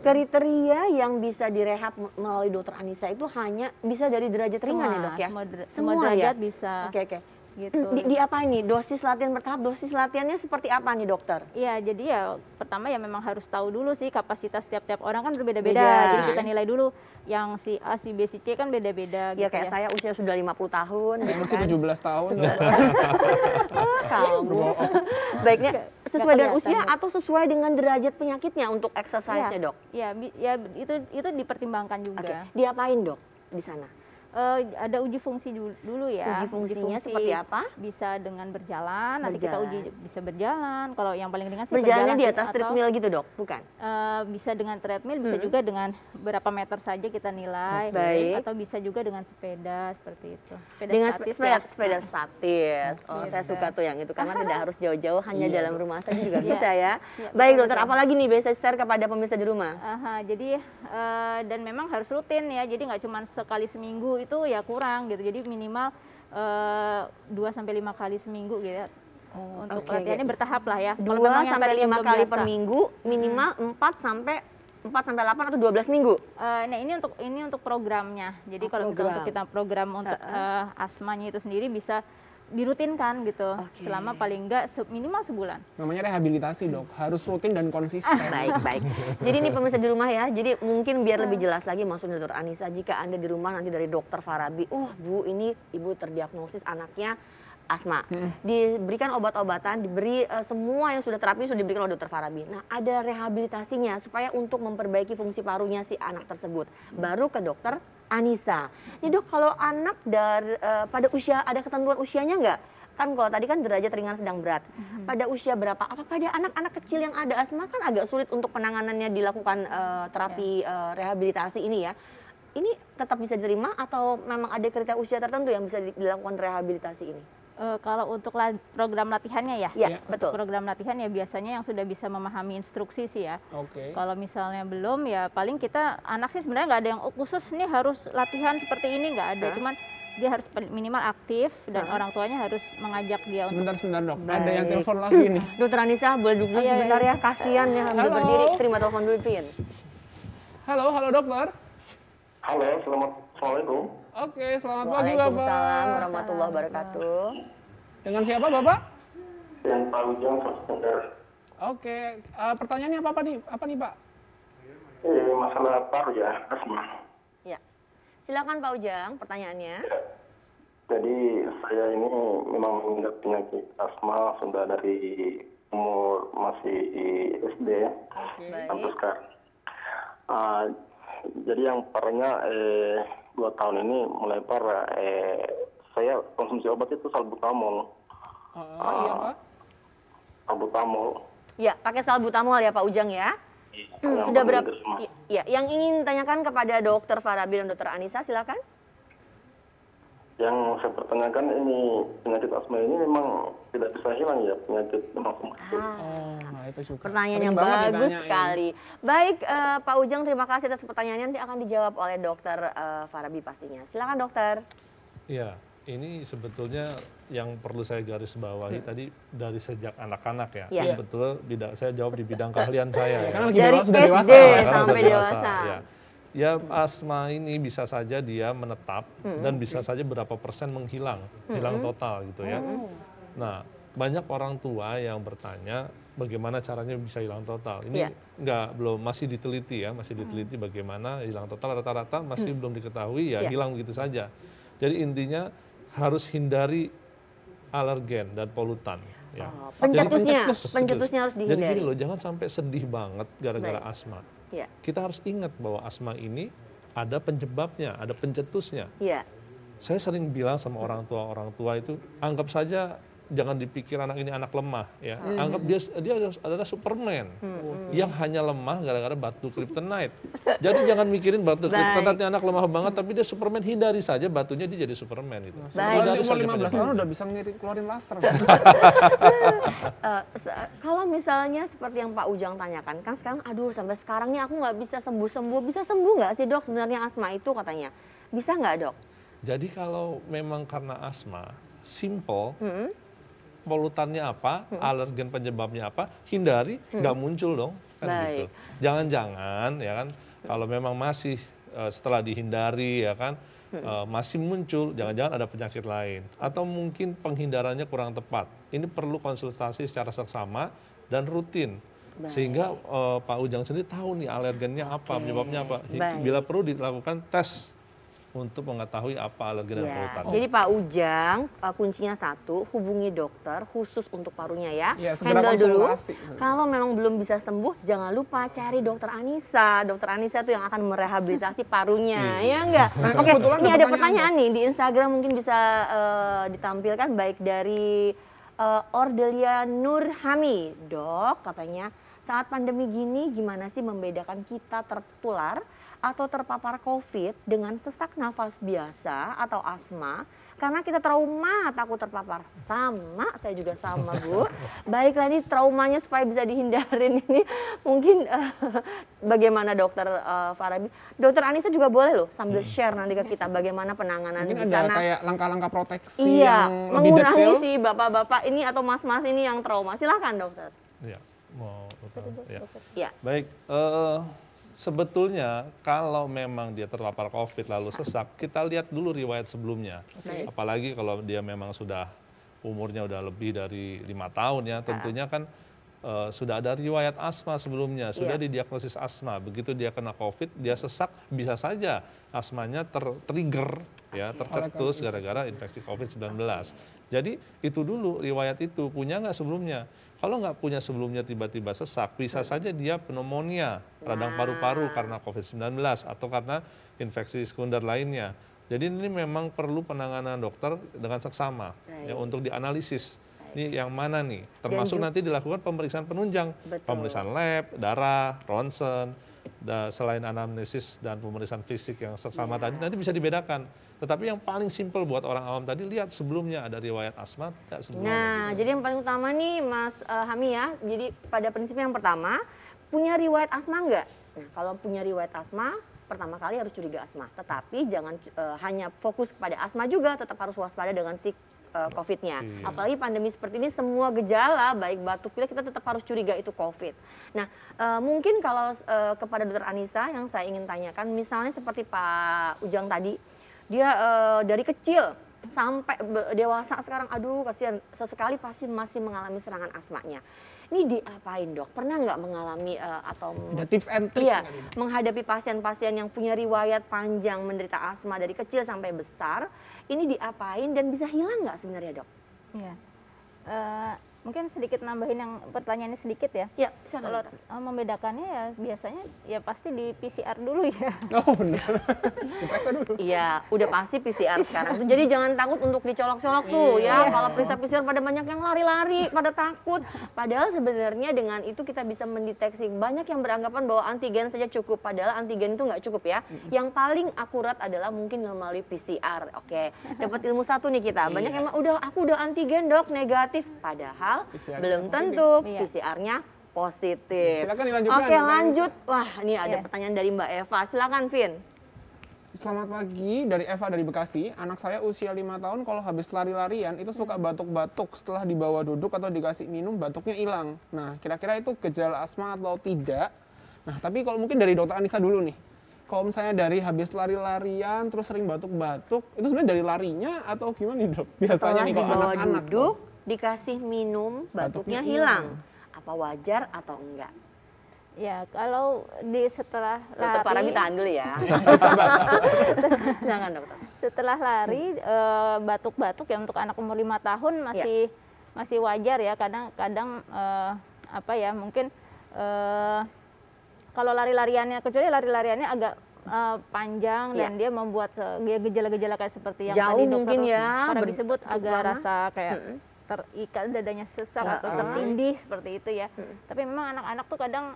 Kriteria yang bisa direhab melalui Dokter Anissa itu hanya bisa dari derajat ringan ya dok ya? Semua derajat bisa. Oke. Gitu. Di apa ini? Dosis latihan bertahap, dosis latihannya seperti apa nih dokter? Iya, jadi ya pertama ya memang harus tahu dulu sih kapasitas tiap-tiap orang kan berbeda-beda. Jadi kita nilai dulu yang si A, si B, si C kan beda-beda. Ya gitu kayak saya usia sudah 50 tahun. Saya masih 17 tahun. Kamu. Baiknya sesuai dengan usia atau sesuai dengan derajat penyakitnya untuk exercise-nya dok? Ya itu dipertimbangkan juga. Diapain dok di sana? Ada uji fungsi dulu ya. Uji fungsinya seperti apa? Bisa dengan berjalan, nanti kita uji bisa berjalan. Kalau yang paling ringan sih berjalannya di atas treadmill gitu dok, bukan? Bisa dengan treadmill, bisa juga dengan berapa meter saja kita nilai. Atau bisa juga dengan sepeda seperti itu. Sepeda statis. Oh, saya suka tuh yang itu karena tidak harus jauh-jauh, hanya dalam rumah saja juga bisa ya. Baik dokter, apalagi nih bisa share kepada pemirsa di rumah? Jadi dan memang harus rutin ya. Jadi nggak cuma sekali seminggu itu ya kurang gitu. Jadi minimal 2-5 kali seminggu gitu. Untuk latihannya bertahap lah ya. 2-5 kali per minggu, minimal 4-8 atau 12 minggu. Nah ini untuk programnya. Jadi kalau kita program untuk asmanya itu sendiri bisa dirutinkan gitu selama paling enggak minimal sebulan. Namanya rehabilitasi dok, harus rutin dan konsisten. Baik. Jadi ini pemirsa di rumah ya, jadi mungkin biar lebih jelas lagi maksudnya Dokter Anissa, jika Anda di rumah nanti dari Dokter Farabi, Bu ini ibu terdiagnosis anaknya asma, diberikan obat-obatan, diberi semua yang sudah terapi sudah diberikan oleh Dokter Farabi. Nah ada rehabilitasinya supaya untuk memperbaiki fungsi parunya si anak tersebut, baru ke Dokter Anissa. Nih dok, kalau anak dari pada usia ada ketentuan usianya nggak? Kan kalau tadi kan derajat ringan sedang berat. Pada usia berapa? Apa pada anak-anak kecil yang ada asma kan agak sulit untuk penanganannya dilakukan terapi rehabilitasi ini ya. Ini tetap bisa diterima atau memang ada kriteria usia tertentu yang bisa dilakukan rehabilitasi ini? Kalau untuk program latihannya ya, betul. Program latihan ya biasanya yang sudah bisa memahami instruksi sih ya. Kalau misalnya belum ya paling kita anak sih sebenarnya nggak ada yang khusus nih harus latihan seperti ini, nggak ada. Cuman dia harus minimal aktif dan orang tuanya harus mengajak dia. Sebentar dok, ada yang telepon lagi nih. Dokter Anissa boleh duduk sebentar ya, kasihan ya sambil berdiri. Terima telepon dulu Vin. Halo dokter. Halo, assalamualaikum. Oke, selamat pagi Bapak. Waalaikumsalam warahmatullahi wabarakatuh. Dengan siapa Bapak? Yang Pak Ujang, Sender. Oke, pertanyaannya apa nih Pak? Masalah paru ya, asma. Ya, silakan Pak Ujang, pertanyaannya. Ya. Jadi saya ini memang mengidap penyakit asma sudah dari umur masih SD sampai sekarang. Jadi yang parahnya 2 tahun ini mulai parah. Saya konsumsi obat itu salbutamol. Iya Pak. Salbutamol. Ya, pakai salbutamol ya Pak Ujang ya. Sudah berapa? Ya, yang ingin tanyakan kepada Dokter Farabi dan Dokter Anissa silakan. Yang saya pertanyakan ini penyakit asma ini memang tidak bisa hilang ya, penyakit memang itu juga. Pertanyaan yang bagus sekali. Baik Pak Ujang, terima kasih atas pertanyaannya, nanti akan dijawab oleh Dokter Farabi pastinya. Silakan dokter. Iya, ini sebetulnya yang perlu saya garis bawahi tadi dari sejak anak-anak ya. Betul, saya jawab di bidang keahlian saya. Ya. Dari SD sampai dewasa. Ya asma ini bisa saja dia menetap dan bisa saja berapa persen menghilang, hilang total gitu ya. Nah banyak orang tua yang bertanya bagaimana caranya bisa hilang total. Ini masih diteliti ya, masih diteliti bagaimana hilang total, rata-rata masih belum diketahui ya hilang begitu saja. Jadi intinya harus hindari alergen dan polutan. Ya. Pencetusnya harus dihindari. Jadi gini loh, jangan sampai sedih banget gara-gara asma. Kita harus ingat bahwa asma ini ada penyebabnya, ada pencetusnya. Saya sering bilang sama orang tua itu, anggap saja jangan dipikir anak ini anak lemah ya. Anggap dia adalah Superman yang hanya lemah gara-gara batu kryptonite. Jadi jangan mikirin batu kryptonite anak lemah banget, tapi dia Superman, hindari saja batunya, dia jadi Superman itu. Kalau di umur 15 tahun udah bisa keluarin laser. Kalau misalnya seperti yang Pak Ujang tanyakan, kan sekarang aduh sampai sekarang nih aku nggak bisa sembuh-sembuh. Bisa sembuh nggak sih dok sebenarnya asma itu katanya? Bisa nggak dok? Jadi kalau memang karena asma, simple, polutannya apa, alergen penyebabnya apa, hindari, nggak muncul dong. Kan gitu. Jangan-jangan ya kan, kalau memang masih setelah dihindari ya kan, masih muncul, jangan-jangan ada penyakit lain. Atau mungkin penghindarannya kurang tepat. Ini perlu konsultasi secara seksama dan rutin. Sehingga Pak Ujang sendiri tahu nih alergennya apa, penyebabnya apa. Bila perlu dilakukan tes untuk mengetahui apa alergen dan polutan. Jadi Pak Ujang, kuncinya satu, hubungi dokter khusus untuk parunya ya. Handle dulu. Kalau memang belum bisa sembuh, jangan lupa cari dokter Anissa. Dokter Anissa itu yang akan merehabilitasi parunya, ya enggak? Oke, ini ada pertanyaan nih di Instagram, mungkin bisa ditampilkan baik dari Ordelia Nurhami. Dok, katanya saat pandemi gini gimana sih membedakan kita tertular atau terpapar COVID dengan sesak nafas biasa atau asma, karena kita trauma takut terpapar. Sama, saya juga sama Bu. Baiklah, ini traumanya supaya bisa dihindarin ini mungkin bagaimana dokter Farabi. Dokter Anissa juga boleh loh sambil share nanti ke kita bagaimana penanganan mungkin di ada sana. kayak langkah-langkah proteksi yang mengurangi si bapak-bapak ini atau mas-mas ini yang trauma. Silakan dokter. Ya, Ya. Baik, sebetulnya kalau memang dia terpapar COVID lalu sesak, kita lihat dulu riwayat sebelumnya. Apalagi kalau dia memang sudah umurnya udah lebih dari 5 tahun ya, tentunya kan sudah ada riwayat asma sebelumnya, sudah didiagnosis asma. Begitu dia kena COVID, dia sesak, bisa saja asmanya tertrigger, ya, tercetus gara-gara infeksi COVID-19. Jadi itu dulu riwayat itu, punya nggak sebelumnya? Kalau nggak punya sebelumnya tiba-tiba sesak, bisa saja dia pneumonia, radang paru-paru karena COVID-19 atau karena infeksi sekunder lainnya. Jadi ini memang perlu penanganan dokter dengan seksama ya, untuk dianalisis. Ini yang mana nih? Termasuk nanti dilakukan pemeriksaan penunjang, pemeriksaan lab, darah, ronsen, selain anamnesis dan pemeriksaan fisik yang seksama tadi, nanti bisa dibedakan. Tetapi yang paling simpel buat orang awam tadi, lihat sebelumnya ada riwayat asma tidak sebelumnya. Nah, gitu. Jadi yang paling utama nih Mas Hami ya, jadi pada prinsipnya yang pertama, punya riwayat asma enggak? Nah, kalau punya riwayat asma, pertama kali harus curiga asma. Tetapi jangan hanya fokus kepada asma juga, tetap harus waspada dengan si COVID-nya. Apalagi pandemi seperti ini, semua gejala, baik batuk pilek, kita tetap harus curiga itu COVID. Nah, mungkin kalau kepada Dokter Anissa yang saya ingin tanyakan, misalnya seperti Pak Ujang tadi, dia dari kecil sampai dewasa sekarang, aduh kasihan, sesekali pasti masih mengalami serangan asmanya. Ini diapain dok? Pernah nggak mengalami atau ada tips and trick menghadapi pasien-pasien yang punya riwayat panjang menderita asma dari kecil sampai besar, ini diapain dan bisa hilang nggak sebenarnya dok? Iya. Mungkin sedikit nambahin yang pertanyaannya sedikit ya. Ya, kalau membedakannya ya biasanya ya pasti di PCR dulu ya. Oh benar. Diperiksa dulu. Iya, udah pasti PCR sekarang tuh. Jadi jangan takut untuk dicolok-colok tuh ya. Kalau periksa PCR pada banyak yang lari-lari, pada takut. Padahal sebenarnya dengan itu kita bisa mendeteksi. Banyak yang beranggapan bahwa antigen saja cukup. Padahal antigen itu nggak cukup ya. Yang paling akurat adalah mungkin melalui PCR. Oke, dapat ilmu satu nih kita. Banyak yang aku udah antigen dok, negatif. Padahal belum tentu PCR-nya positif. Silakan dilanjutkan. Oke, lanjut. Wah, ini ada pertanyaan dari Mbak Eva. Silakan, Vin. Selamat pagi, dari Eva dari Bekasi. Anak saya usia 5 tahun, kalau habis lari-larian itu suka batuk-batuk. Setelah dibawa duduk atau dikasih minum, batuknya hilang. Nah, kira-kira itu gejala asma atau tidak? Nah, tapi kalau mungkin dari Dokter Anissa dulu nih. Kalau misalnya dari habis lari-larian terus sering batuk-batuk, itu sebenarnya dari larinya atau gimana nih dok? Biasanya nih kalau anak-anak duduk, dikasih minum, batuknya hilang. Apa wajar atau enggak? Ya, kalau setelah lari. Dokter Farabi tahan dulu ya. Silakan dokter. Setelah lari, batuk-batuk ya untuk anak umur 5 tahun masih wajar ya. Kadang-kadang apa ya, mungkin kalau lari-lariannya, kecuali lari-lariannya agak panjang dan dia membuat gejala-gejala kayak seperti yang jauh tadi mungkin dokter ya, Farabi sebut, agak rasa kayak terikat dadanya sesak atau tertindih seperti itu ya. Tapi memang anak-anak tuh kadang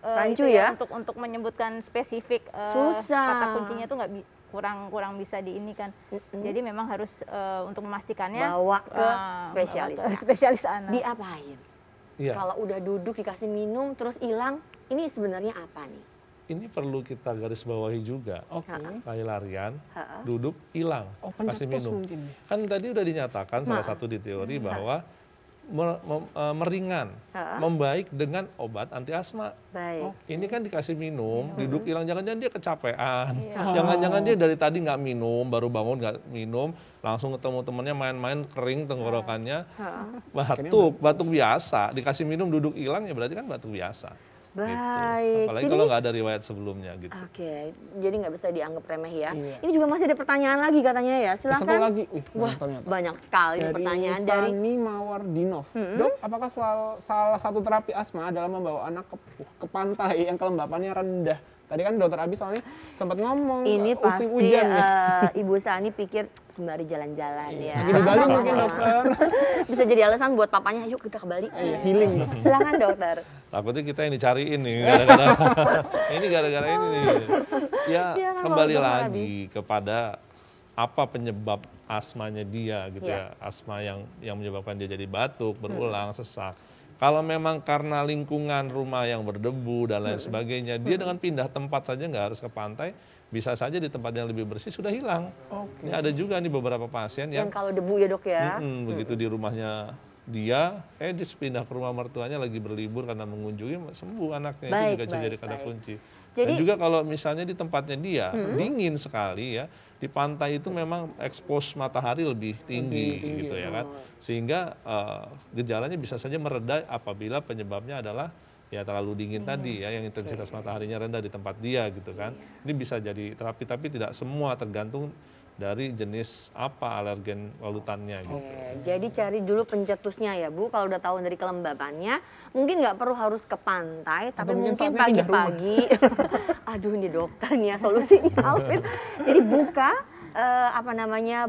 rancu ya untuk menyebutkan spesifik kata kuncinya tuh kurang bisa diinikan. Jadi memang harus untuk memastikannya bawa ke spesialis anak. Diapain? Kalau udah duduk dikasih minum terus hilang, ini sebenarnya apa nih? Ini perlu kita garis bawahi juga. Lari-larian, duduk, hilang, kasih minum. Kan tadi udah dinyatakan salah satu di teori bahwa meringan, membaik dengan obat anti asma. Ini kan dikasih minum, duduk hilang, jangan-jangan dia kecapean, jangan-jangan dia dari tadi nggak minum, baru bangun nggak minum, langsung ketemu temennya main-main kering tenggorokannya, batuk biasa, dikasih minum duduk hilang ya berarti kan batuk biasa. Baik. Gitu. Apalagi kalau nggak ada riwayat sebelumnya gitu. Oke, jadi nggak bisa dianggap remeh ya. Ini juga masih ada pertanyaan lagi katanya ya. Silakan. Satu lagi. Wah, banyak sekali pertanyaan dari Sani Mawardinov. Dok, apakah salah satu terapi asma adalah membawa anak ke pantai yang kelembapannya rendah? Tadi kan dokter Abi soalnya sempat ngomong ini pasti hujan, Ibu Sani pikir sembari jalan-jalan ya. Lagi di Bali mungkin dokter. Bisa jadi alasan buat papanya, yuk kita ke Bali. Healing. Silakan dokter. Takutnya kita yang dicariin nih gara-gara ini nih. Ya kembali lagi kepada apa penyebab asmanya dia gitu ya. Asma yang menyebabkan dia jadi batuk, berulang, sesak. Kalau memang karena lingkungan rumah yang berdebu dan lain sebagainya, dia dengan pindah tempat saja nggak harus ke pantai, bisa saja di tempat yang lebih bersih sudah hilang. Ini ada juga nih beberapa pasien yang kalau debu ya dok ya. Begitu di rumahnya dia pindah ke rumah mertuanya lagi berlibur karena mengunjungi, sembuh anaknya. Itu juga jadi kata kunci. Dan juga kalau misalnya di tempatnya dia dingin sekali ya, di pantai itu memang ekspos matahari lebih tinggi gitu ya kan, sehingga gejalanya bisa saja mereda apabila penyebabnya adalah ya terlalu dingin tadi ya, yang intensitas mataharinya rendah di tempat dia gitu kan. Ini bisa jadi terapi, tapi tidak semua, tergantung dari jenis apa alergen polutannya gitu. Jadi cari dulu pencetusnya ya Bu, kalau udah tahu dari kelembabannya, mungkin nggak perlu harus ke pantai, tapi mungkin pagi-pagi, aduh ini dokter nih ya solusinya Alvin. Jadi buka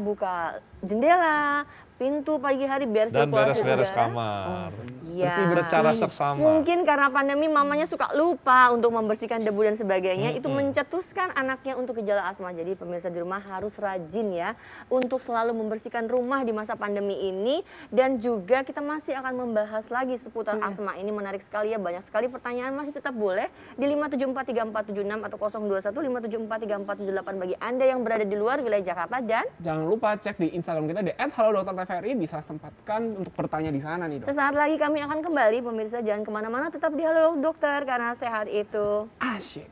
buka jendela, pintu pagi hari biar dan sirkulasi beres-beres udara. Kamar. Ya. Secara seksama. Mungkin karena pandemi mamanya suka lupa untuk membersihkan debu dan sebagainya, itu mencetuskan anaknya untuk gejala asma. Jadi pemirsa di rumah harus rajin ya untuk selalu membersihkan rumah di masa pandemi ini. Dan juga kita masih akan membahas lagi seputar asma ini, menarik sekali ya, banyak sekali pertanyaan, masih tetap boleh di 5743476 atau 021 5743478 bagi Anda yang berada di luar wilayah Jakarta. Dan jangan lupa cek di Instagram kita di @halodoktr.tvri, bisa sempatkan untuk bertanya di sana nih dok. Sesaat lagi kami akan kembali, pemirsa jangan kemana-mana, tetap di Halo Dokter karena sehat itu asyik.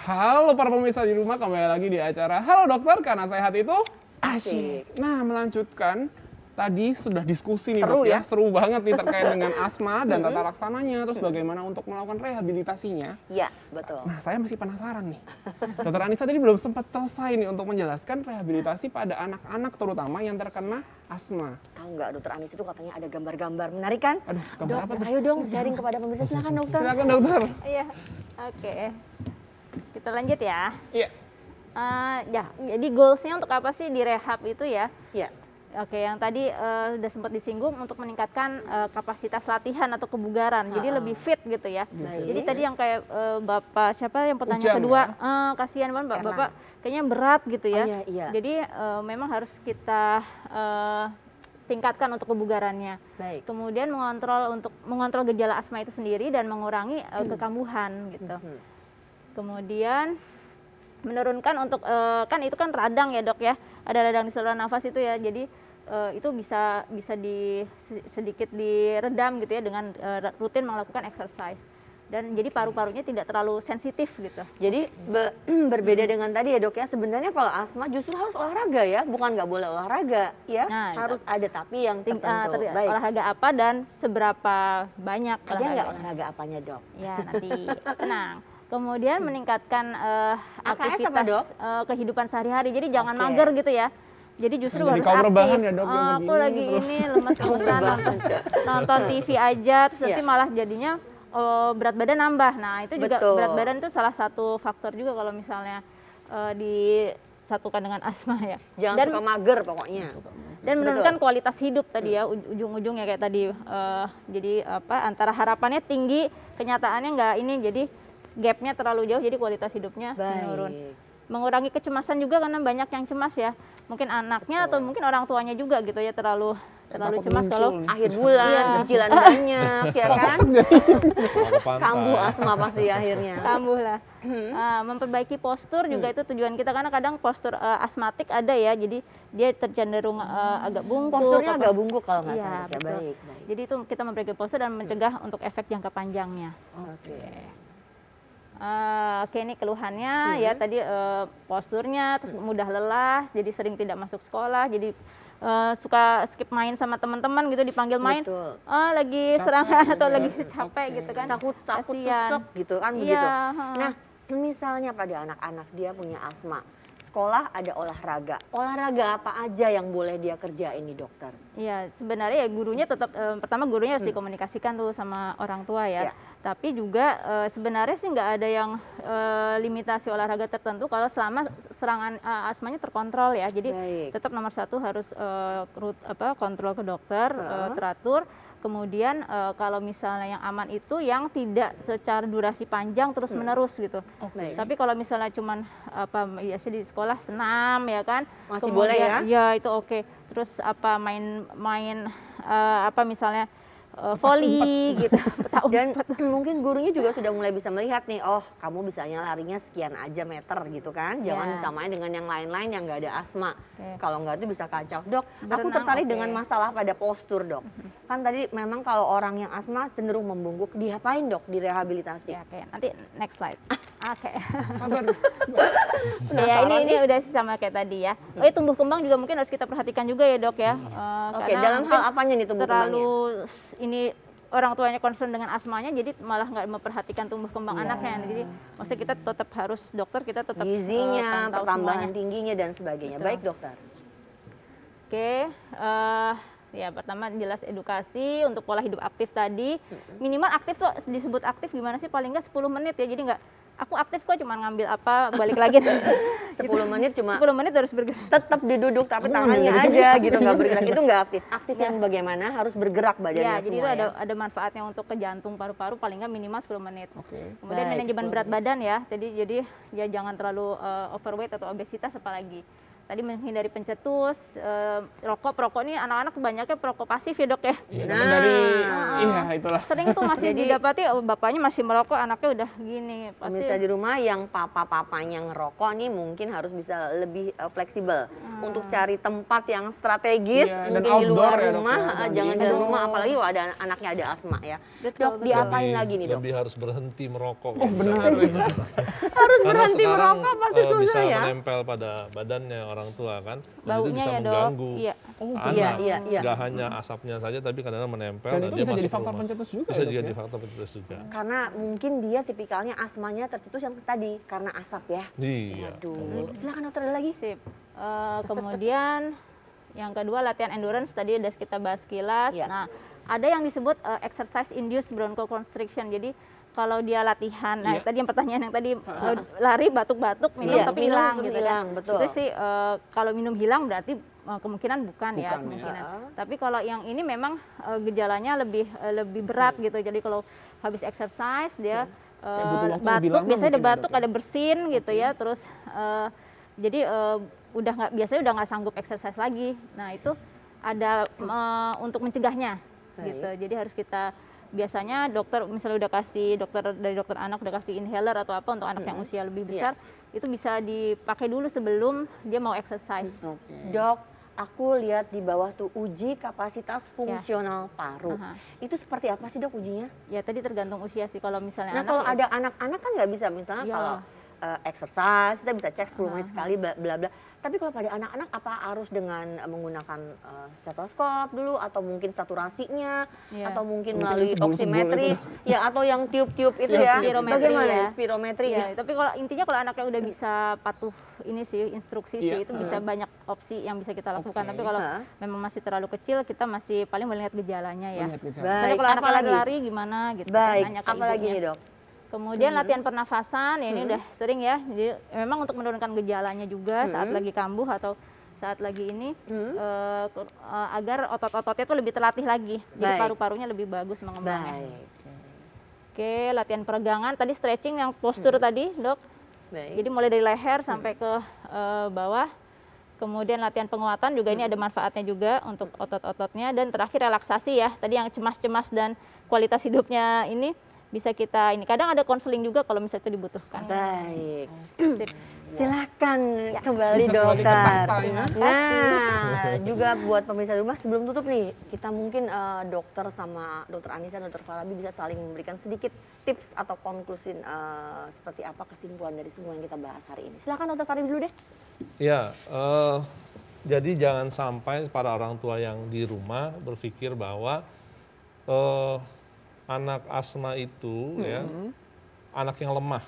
Halo para pemirsa di rumah, kembali lagi di acara Halo Dokter karena sehat itu asyik. Nah, melanjutkan tadi sudah diskusi nih seru dok, ya, seru banget nih terkait dengan asma dan tata laksananya, terus bagaimana untuk melakukan rehabilitasinya. Iya, betul. Nah, saya masih penasaran nih. Dokter Anissa tadi belum sempat selesai nih untuk menjelaskan rehabilitasi pada anak-anak terutama yang terkena asma. Tahu nggak dokter Anissa itu katanya ada gambar-gambar menarik kan? Aduh, gambar apa tuh? Ayo dong sharing kepada pemirsa, silakan dokter. Silakan dokter. Iya, oke. Kita lanjut ya. Iya. Jadi goalsnya untuk apa sih di rehab itu ya? Iya. Oke, yang tadi sudah sempat disinggung untuk meningkatkan kapasitas latihan atau kebugaran, jadi lebih fit gitu ya. Jadi tadi yang kayak Bapak siapa yang pertanyaan kedua, kasihan banget Bapak kayaknya berat gitu ya. Iya. Jadi memang harus kita tingkatkan untuk kebugarannya. Baik. Kemudian mengontrol gejala asma itu sendiri dan mengurangi kekambuhan gitu. Kemudian menurunkan untuk kan itu kan radang ya dok ya, ada radang di saluran nafas itu ya, jadi itu bisa sedikit diredam gitu ya dengan rutin melakukan exercise, dan jadi paru-parunya tidak terlalu sensitif gitu. Jadi berbeda dengan tadi ya dok ya, sebenarnya kalau asma justru harus olahraga ya, bukan nggak boleh olahraga ya, harus ada tapi yang tertentu. Olahraga apa dan seberapa banyak ada nggak olahraga apanya dok? Ya nanti tenang. Kemudian meningkatkan aktivitas kehidupan sehari-hari, jadi jangan mager gitu ya. Jadi justru jadi harus kaum rebahan aktif. ya, Dok, yang Aku begini lagi terus. ini lemas-lemesan nonton TV aja, terus nanti malah jadinya berat badan nambah. Nah itu juga berat badan itu salah satu faktor juga kalau misalnya disatukan dengan asma ya. Jangan suka mager pokoknya. Dan menurunkan kualitas hidup tadi ya, ujung-ujungnya kayak tadi. Jadi antara harapannya tinggi, kenyataannya nggak ini, jadi gapnya terlalu jauh, jadi kualitas hidupnya menurun. Mengurangi kecemasan juga karena banyak yang cemas ya. Mungkin anaknya atau mungkin orang tuanya juga gitu ya, terlalu cemas kalau akhir bulan cicilan banyak ya kan. Kambuh asma pasti akhirnya. Kambuh lah. Memperbaiki postur juga itu tujuan kita, karena kadang postur asmatik ada ya, jadi dia tercenderung agak bungkuk. Posturnya agak bungkuk kalau nggak salah. Ya, baik. Jadi itu kita memperbaiki postur dan mencegah untuk efek jangka panjangnya. Oke, ini keluhannya ya tadi posturnya, terus mudah lelah, jadi sering tidak masuk sekolah, jadi suka skip main sama teman-teman gitu, dipanggil main, lagi serangan atau lagi capek gitu kan. Takut sesek gitu kan begitu. Nah, misalnya pada anak-anak dia punya asma, sekolah ada olahraga. Olahraga apa aja yang boleh dia kerjain nih, dokter? Iya, sebenarnya ya gurunya tetap pertama gurunya harus dikomunikasikan tuh sama orang tua ya. Tapi juga sebenarnya sih nggak ada yang limitasi olahraga tertentu kalau selama serangan asmanya terkontrol ya. Jadi tetap nomor satu harus kontrol ke dokter, teratur. Kemudian kalau misalnya yang aman itu yang tidak secara durasi panjang terus menerus gitu. Tapi kalau misalnya cuman biasa di sekolah senam ya kan, masih boleh ya? Ya itu oke. Terus main misalnya volley gitu. Dan mungkin gurunya juga sudah mulai bisa melihat nih, oh kamu bisanya larinya sekian aja meter gitu kan, jangan disamain dengan yang lain-lain yang nggak ada asma. Kalau nggak itu bisa kacau. Dok, aku tertarik dengan masalah pada postur, Dok. Kan tadi memang kalau orang yang asma cenderung membungkuk, diapain Dok di rehabilitasi? Oke, nanti next slide. Oke. Sabar. Ya ini udah sama kayak tadi ya. Tumbuh kembang juga mungkin harus kita perhatikan juga ya, Dok ya. Oke, dalam hal apanya nih tumbuh kembangnya? Ini orang tuanya concern dengan asmanya, jadi malah nggak memperhatikan tumbuh kembang anaknya. Jadi maksudnya kita tetap harus kita tetap gizinya, pertambahan tingginya dan sebagainya. Betul. Baik dokter. Oke, ya pertama jelas edukasi untuk pola hidup aktif tadi. Minimal aktif tuh disebut aktif gimana sih, paling nggak 10 menit ya, jadi nggak aku aktif kok cuma ngambil balik lagi 10 menit cuma 10 menit harus bergerak, tetap diduduk tapi tangannya aja gitu nggak bergerak, itu nggak aktif yang bagaimana harus bergerak badannya jadi semua itu ada manfaatnya untuk ke jantung, paru-paru, paling nggak minimal 10 menit. Kemudian manajemen berat badan ya, jadi ya jangan terlalu overweight atau obesitas, apalagi tadi menghindari pencetus, perokok nih anak-anak kebanyakan perokok pasif ya, Dok ya. Iya, itulah. Sering tuh masih didapati bapaknya masih merokok, anaknya udah gini. Pemirsa di rumah yang papa-papanya ngerokok nih mungkin harus bisa lebih fleksibel untuk cari tempat yang strategis, mungkin di luar rumah, jangan di dalam rumah, apalagi kalau ada anaknya ada asma ya. Dok, diapain lagi nih, Dok? Lebih harus berhenti merokok. Oh benar. Harus berhenti merokok pasti susah ya. Bisa menempel pada badannya orang tua kan, baunya bisa ya, mengganggu anak. Nggak hanya asapnya saja, tapi kadang-kadang menempel. Dan itu bisa jadi faktor pencetus juga. Bisa jadi faktor pencetus juga. Karena mungkin dia tipikalnya asmanya tercetus yang tadi karena asap ya. Iya. Aduh, silakan dokter, ada lagi. Sip. Kemudian yang kedua latihan endurance, tadi udah kita bahas kilas. Nah, ada yang disebut exercise induced bronchoconstriction. Jadi kalau dia latihan, nah tadi yang pertanyaan yang tadi lari batuk-batuk, minum tapi hilang gitu kan. Betul. Itu sih kalau minum hilang berarti kemungkinan bukan ya, kemungkinan. Tapi kalau yang ini memang gejalanya lebih berat gitu. Jadi kalau habis exercise dia batuk, biasanya ada batuk, ada bersin gitu ya. Terus jadi biasanya udah nggak sanggup exercise lagi. Nah itu ada untuk mencegahnya gitu. Jadi harus kita biasanya dokter misalnya dari dokter anak udah kasih inhaler atau apa untuk anak yang usia lebih besar, itu bisa dipakai dulu sebelum dia mau exercise. Dok, aku lihat di bawah tuh uji kapasitas fungsional paru. Itu seperti apa sih, Dok, ujinya? Ya tadi tergantung usia sih, kalau misalnya kalau ada anak-anak kan nggak bisa, misalnya kalau exercise, kita bisa cek 10 menit sekali, bla bla. Tapi kalau pada anak-anak apa harus dengan menggunakan stetoskop dulu atau mungkin saturasinya atau mungkin melalui oximetri ya atau yang tiup-tiup itu ya. Bagaimana spirometri ya. Tapi kalau intinya kalau anaknya udah bisa patuh ini sih instruksi sih itu bisa banyak opsi yang bisa kita lakukan. Tapi kalau memang masih terlalu kecil kita masih paling melihat gejalanya ya. Misalnya kalau anaknya lari gimana gitu. Baik, apalagi nih dok? Kemudian latihan pernafasan, ya ini udah sering ya. Jadi memang untuk menurunkan gejalanya juga saat lagi kambuh atau saat lagi ini agar otot-ototnya itu lebih terlatih lagi. Jadi paru-parunya lebih bagus mengembangnya. Oke, latihan peregangan. Tadi stretching yang postur tadi, dok. Jadi mulai dari leher sampai ke bawah. Kemudian latihan penguatan juga ini ada manfaatnya juga untuk otot-ototnya. Dan terakhir relaksasi ya. Tadi yang cemas-cemas dan kualitas hidupnya ini bisa kita ini. Kadang ada konseling juga kalau misalnya itu dibutuhkan. Baik. Silakan kembali dokter. Nah, juga buat pemirsa di rumah sebelum tutup nih, kita mungkin dokter sama dokter Anissa dan dokter Farabi bisa saling memberikan sedikit tips atau konklusi seperti apa kesimpulan dari semua yang kita bahas hari ini. Silakan dokter Farabi dulu deh. Ya, jadi jangan sampai para orang tua yang di rumah berpikir bahwa anak asma itu ya anak yang lemah.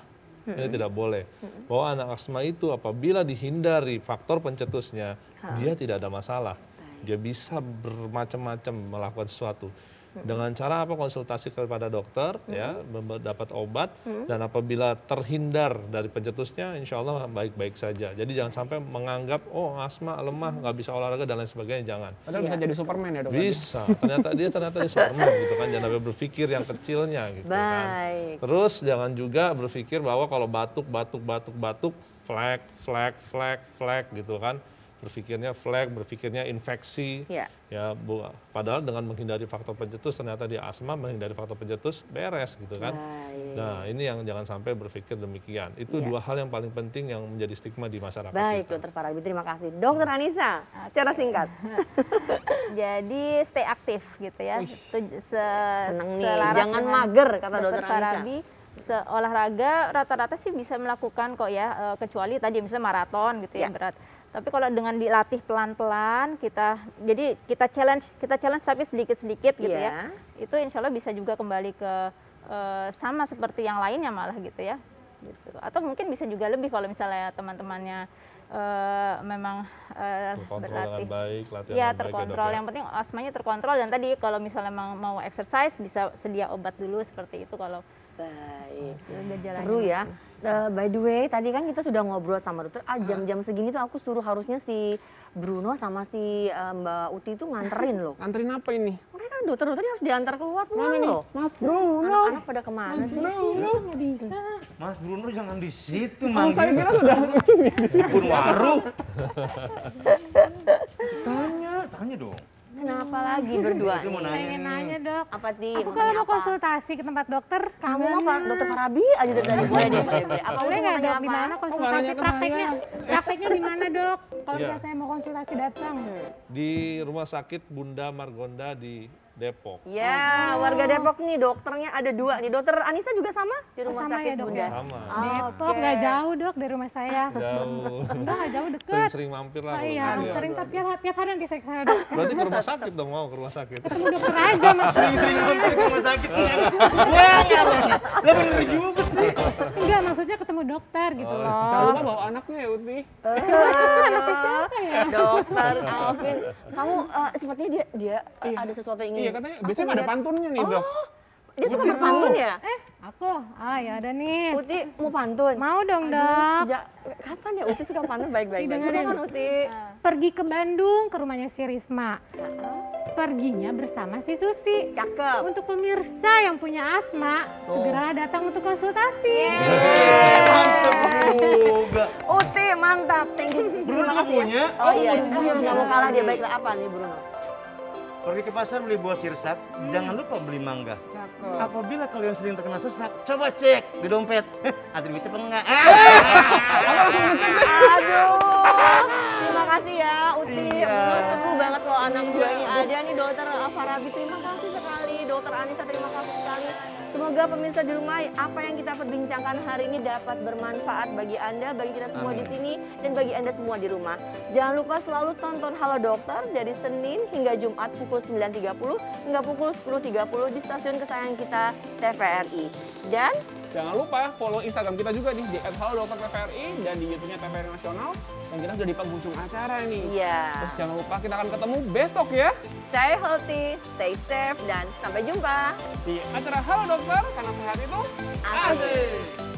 Ini tidak boleh. Bahwa anak asma itu apabila dihindari faktor pencetusnya, dia tidak ada masalah. Dia bisa bermacam-macam melakukan sesuatu. Dengan cara apa? Konsultasi kepada dokter, ya, dapat obat, dan apabila terhindar dari pencetusnya, insya Allah baik-baik saja. Jadi jangan sampai menganggap, oh asma lemah, nggak bisa olahraga dan lain sebagainya, jangan. Padahal bisa jadi Superman ya dok? Bisa, ternyata dia Superman gitu kan, jangan sampai berpikir yang kecilnya gitu kan. Terus jangan juga berpikir bahwa kalau batuk, flek gitu kan. Berpikirnya flek, berpikirnya infeksi, ya padahal dengan menghindari faktor pencetus ternyata dia asma, menghindari faktor pencetus beres gitu kan. Nah ini yang jangan sampai berpikir demikian. Itu dua hal yang paling penting yang menjadi stigma di masyarakat. Baik dokter Farabi, terima kasih. Dokter Anissa, secara singkat. Jadi stay aktif gitu ya. Seneng nih, jangan mager kata dokter Farabi. Olahraga rata-rata sih bisa melakukan kok ya, kecuali tadi misalnya maraton gitu ya berat. Tapi kalau dengan dilatih pelan-pelan, kita challenge tapi sedikit-sedikit gitu ya. Itu insya Allah bisa juga kembali ke sama seperti yang lainnya malah gitu ya. Gitu. Atau mungkin bisa juga lebih kalau misalnya teman-temannya memang berlatih. Baik, ya terkontrol. Yang penting asmanya terkontrol dan tadi kalau misalnya mau exercise bisa sedia obat dulu seperti itu kalau. Baik, seru ya. By the way, tadi kan kita sudah ngobrol sama dokter. Jam-jam segini tuh aku suruh harusnya si Bruno sama si Mbak Uti itu nganterin loh. Nganterin apa ini? Makanya kan dokter-dokternya harus diantar keluar pulang loh. Mas Bruno. Anak-anak pada kemana sih? Nggak bisa. Mas Bruno jangan di situ, Mang. Saya kira sudah di kebun waru. Tanya dong. Kenapa lagi berdua nih? Pengen nanya dok. Apa sih? Aku kalau mau konsultasi ke tempat dokter. Kamu mah dokter Farabi aja dari tadi. Boleh deh. Apa boleh nggak dok? Di mana konsultasi prakteknya di mana dok? Kalau misalnya saya mau konsultasi datang. Di Rumah Sakit Bunda Margonda di Depok. Ya, warga Depok nih dokternya ada 2 nih. Dokter Anissa juga sama di Rumah Sakit ya, Bunda. Sama. Depok nggak jauh dok dari rumah saya. Jauh. Nggak jauh deket. Sering-sering mampir lah. Iya, sering tiap hari nanti saya ke sana dok. Berarti ke rumah sakit dong, mau ke rumah sakit. Ketemu dokter aja mas. Sering-sering mampir ke rumah sakit. Lah bener juga sih. Enggak, maksudnya ketemu dokter gitu loh. Jangan lupa bawa anaknya ya Uti. Anaknya siapa ya? Dokter Alvin, kamu sepertinya dia ada sesuatu yang ingin. Iya katanya, biasanya ada pantunnya nih dok. Dia suka berpantun ya? Aku? Ya ada nih. Uti mau pantun? Mau dong dok. Sejak kapan ya Uti suka pantun baik-baik? Silakan Uti. Pergi ke Bandung ke rumahnya si Risma. Perginya bersama si Susi. Cakep. Untuk pemirsa yang punya asma, segera datang untuk konsultasi. Mantap juga. Uti mantap. Thank you. Bruno juga punya. Oh iya, nggak mau kalah dia. Baiklah, apa nih Bruno? Pergi ke pasar beli buah sirsak, jangan lupa beli mangga. Cakep. Apabila kalian sering terkena sesak, coba cek di dompet. Ada duitnya apa enggak? Aduh. Terima kasih ya Uti. Bruno seru banget loh anak 2 ini ada nih dokter Farabi. Terima kasih sekali Dr. Anissa, terima kasih sekali. Semoga pemirsa di rumah apa yang kita perbincangkan hari ini dapat bermanfaat bagi Anda, bagi kita semua di sini, dan bagi Anda semua di rumah. Jangan lupa selalu tonton Halo Dokter dari Senin hingga Jumat pukul 9.30 hingga pukul 10.30 di stasiun kesayangan kita TVRI. Dan jangan lupa follow Instagram kita juga nih di @halodokter_tvri dan di YouTube-nya TVRI Nasional. Dan kita sudah di penghujung acara nih. Iya. Terus jangan lupa kita akan ketemu besok ya. Stay healthy, stay safe, dan sampai jumpa di acara Halo Dokter, karena sehat itu asik.